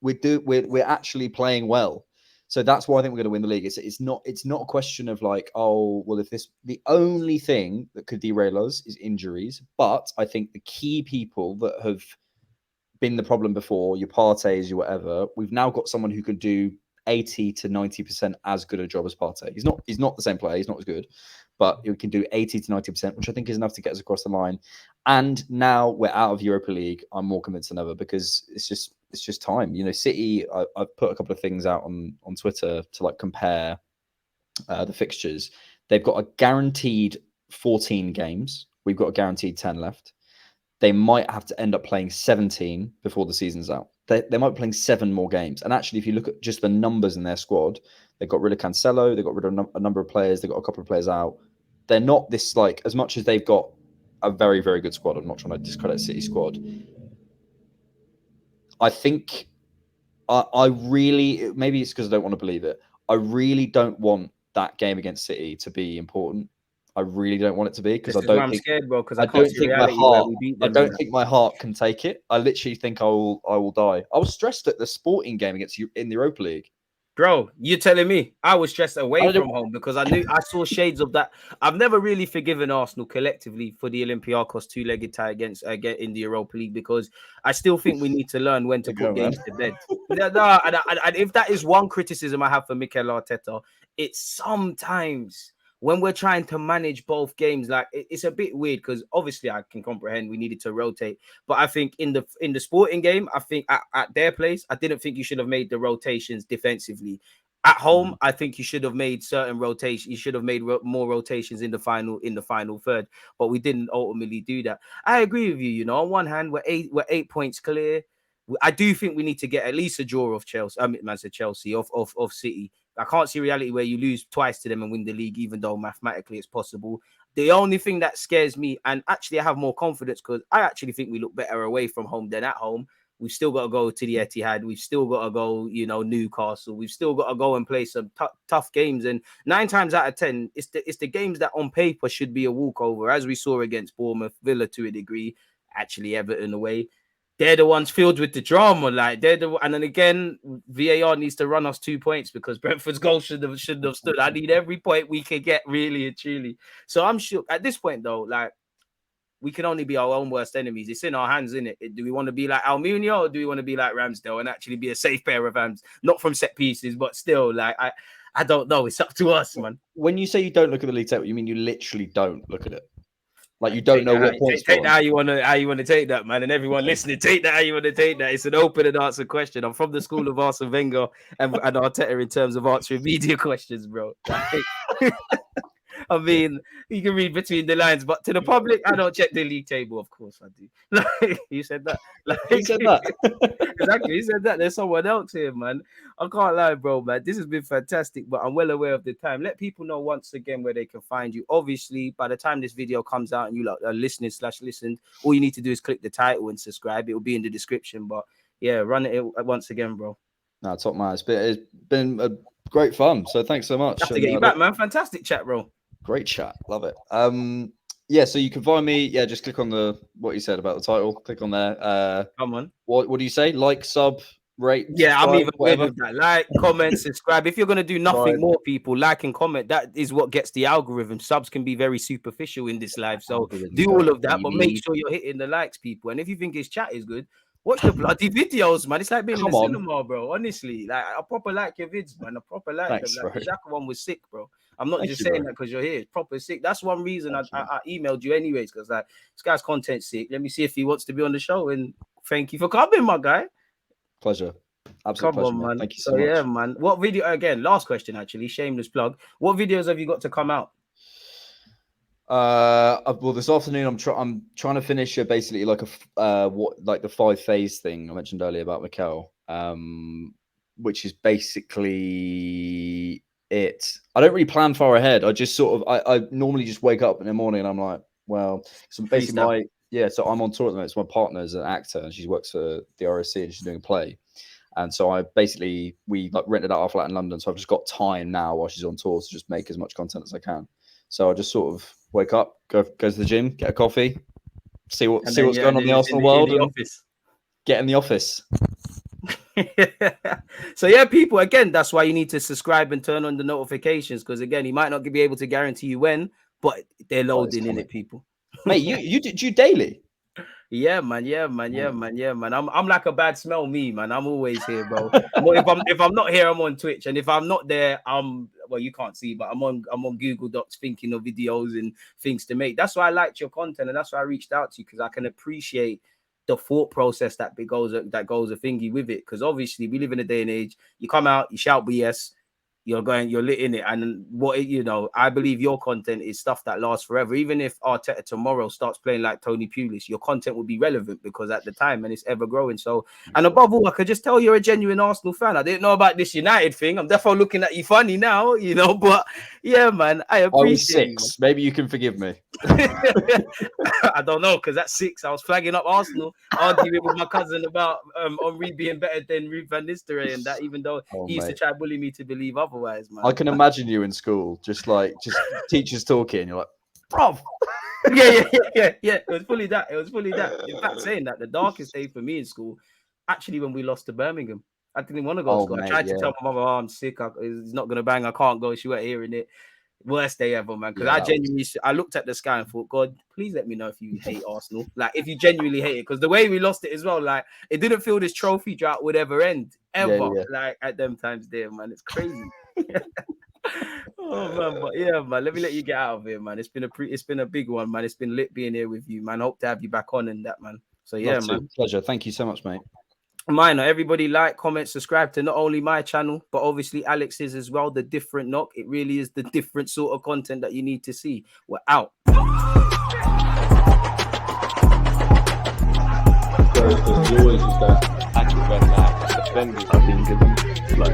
We're actually playing well. So that's why I think we're going to win the league. It's not a question of like, oh well, the only thing that could derail us is injuries. But I think the key people that have been the problem before, your Partey's, your whatever, we've now got someone who can do 80 to 90% as good a job as Partey. He's not the same player, he's not as good, but he can do 80 to 90%, which I think is enough to get us across the line. And now we're out of Europa League, I'm more convinced than ever because it's just time. City, I've put a couple of things out on Twitter to like compare the fixtures. They've got a guaranteed 14 games. We've got a guaranteed 10 left. They might have to end up playing 17 before the season's out. They might be playing 7 more games. And actually, if you look at just the numbers in their squad, they got rid of Cancelo, they got rid of a number of players, they got a couple of players out. They're not this, like, as much as they've got a very, very good squad, I'm not trying to discredit City squad. I think I really, maybe it's because I don't want to believe it, I really don't want that game against City to be important. I really don't want it to be because I don't think scared, bro. Because I don't think my heart. I don't think my heart can take it. I literally think I will die. I was stressed at the Sporting game against you in the Europa League. Bro, you're telling me I was stressed away from home because I saw shades of that. I've never really forgiven Arsenal collectively for the Olympiacos 2-legged tie against in the Europa League because I still think we need to learn when to put games to bed. And if that is one criticism I have for Mikel Arteta, it's sometimes when we're trying to manage both games, like it's a bit weird because obviously I can comprehend we needed to rotate, but I think in the Sporting game, I think at their place, I didn't think you should have made the rotations defensively. At home, I think you should have made certain rotations. You should have made more rotations in the final third, but we didn't ultimately do that. I agree with you. You know, on one hand, we're 8 points clear. I do think we need to get at least a draw of Chelsea. I mean, I said Chelsea of City. I can't see reality where you lose twice to them and win the league, even though mathematically it's possible. The only thing that scares me, and actually I have more confidence because I actually think we look better away from home than at home. We've still got to go to the Etihad. We've still got to go, you know, Newcastle. We've still got to go and play some tough games. And 9 times out of 10, it's the games that on paper should be a walkover, as we saw against Bournemouth, Villa to a degree, actually Everton away. They're the ones filled with the drama. Like and then again, VAR needs to run us 2 points because Brentford's goal should have stood. I need every point we can get, really and truly. So I'm sure at this point though, like we can only be our own worst enemies. It's in our hands, innit? Do we want to be like Almunia or do we want to be like Ramsdale and actually be a safe pair of hands? Not from set pieces, but still, like I don't know. It's up to us, man. When you say you don't look at the league table, you mean you literally don't look at it? Like you don't know what points. Take that how you want to take that, man. And everyone listening, take that how you want to take that. It's an open and answer question. I'm from the school of Arsene Wenger and Arteta in terms of answering media questions, bro. I mean, you can read between the lines, but to the public, I don't check the league table. Of course, I do. Like, you said that. Like, Who said that? Exactly. You said that. There's someone else here, man. I can't lie, bro, man. This has been fantastic, but I'm well aware of the time. Let people know once again where they can find you. Obviously, by the time this video comes out and you are listening/listened, all you need to do is click the title and subscribe. It will be in the description. But yeah, run it once again, bro. No, top man. It's been a great fun. So thanks so much. Have to get you back, man. Fantastic chat, bro. Great chat. Love it. Yeah, so you can find me. Yeah, just click on what you said about the title. Click on there. Come on. What do you say? Like, sub, rate. Yeah, I'm even weird with that. Like, comment, subscribe. If you're gonna do nothing more, people like and comment. That is what gets the algorithm. Subs can be very superficial in this live, so do all of that, but make sure you're hitting the likes, people. And if you think his chat is good, watch the bloody videos, man. It's like being in the cinema, bro. Honestly, like I proper like your vids, man. I proper like them. Like, the Xhaka one was sick, bro. I'm not just saying that because you're here. It's proper sick. That's one reason I emailed you anyways, because like this guy's content sick. Let me see if he wants to be on the show. And thank you for coming, my guy. Pleasure. Absolute pleasure, man. Thank you so much. Yeah, man. What video? Again, last question, actually. Shameless plug. What videos have you got to come out? Well, this afternoon I'm trying to finish basically like the 5-phase thing I mentioned earlier about Mikel, which is basically it. I don't really plan far ahead. I just sort of I normally just wake up in the morning and I'm like, well, so basically so I'm on tour at the moment. So my partner's an actor and she works for the RSC and she's doing a play. And so we rented out our flat in London. So I've just got time now while she's on tour to just make as much content as I can. So I just sort of wake up, go to the gym, get a coffee, see what's going on in the Arsenal world, and get in the office. So yeah, people, again, that's why you need to subscribe and turn on the notifications, because again, he might not be able to guarantee you when, but they're loading in it, people. Mate, you daily. Yeah, man. I'm like a bad smell, me, man. I'm always here, bro. if I'm not here, I'm on Twitch, and if I'm not there, well, you can't see, but I'm on Google Docs thinking of videos and things to make. That's why I liked your content, and that's why I reached out to you, because I can appreciate the thought process that goes a thingy with it. Because obviously we live in a day and age. You come out, you shout BS. You're lit in it, and I believe your content is stuff that lasts forever. Even if Arteta tomorrow starts playing like Tony Pulis, your content will be relevant because at the time, and it's ever growing. So, and above all, I could just tell you're a genuine Arsenal fan. I didn't know about this United thing. I'm definitely looking at you funny now, but yeah, man, I appreciate. I was 6. Maybe you can forgive me. I don't know, because at 6, I was flagging up Arsenal, arguing with my cousin about Henry being better than Ruud van Nistelrooy, and that even though he used to try to bully me to believe otherwise, man. I can imagine you in school, just teachers talking, and you're like, bruv. Yeah. It was fully that. In fact, saying that, the darkest day for me in school, actually, when we lost to Birmingham, I didn't want to go to school. I tried to tell my mother, I'm sick. It's not going to bang. I can't go. She weren't hearing it. Worst day ever, man. Because I looked at the sky and thought, God, please let me know if you hate Arsenal. Like, if you genuinely hate it. Because the way we lost it as well, like, it didn't feel this trophy drought would ever end. Ever. Yeah. Like, at them times there, man. It's crazy. Oh, man. But yeah, man. Let me let you get out of here, man. It's been a big one, man. It's been lit being here with you, man. Hope to have you back on and that, man. So, yeah, man. Pleasure. Thank you so much, mate. Minor, everybody like, comment, subscribe to not only my channel, but obviously Alex's as well, the Different Knock. It really is the different sort of content that you need to see. We're out. There's always just that active red flag defenders. I think it's like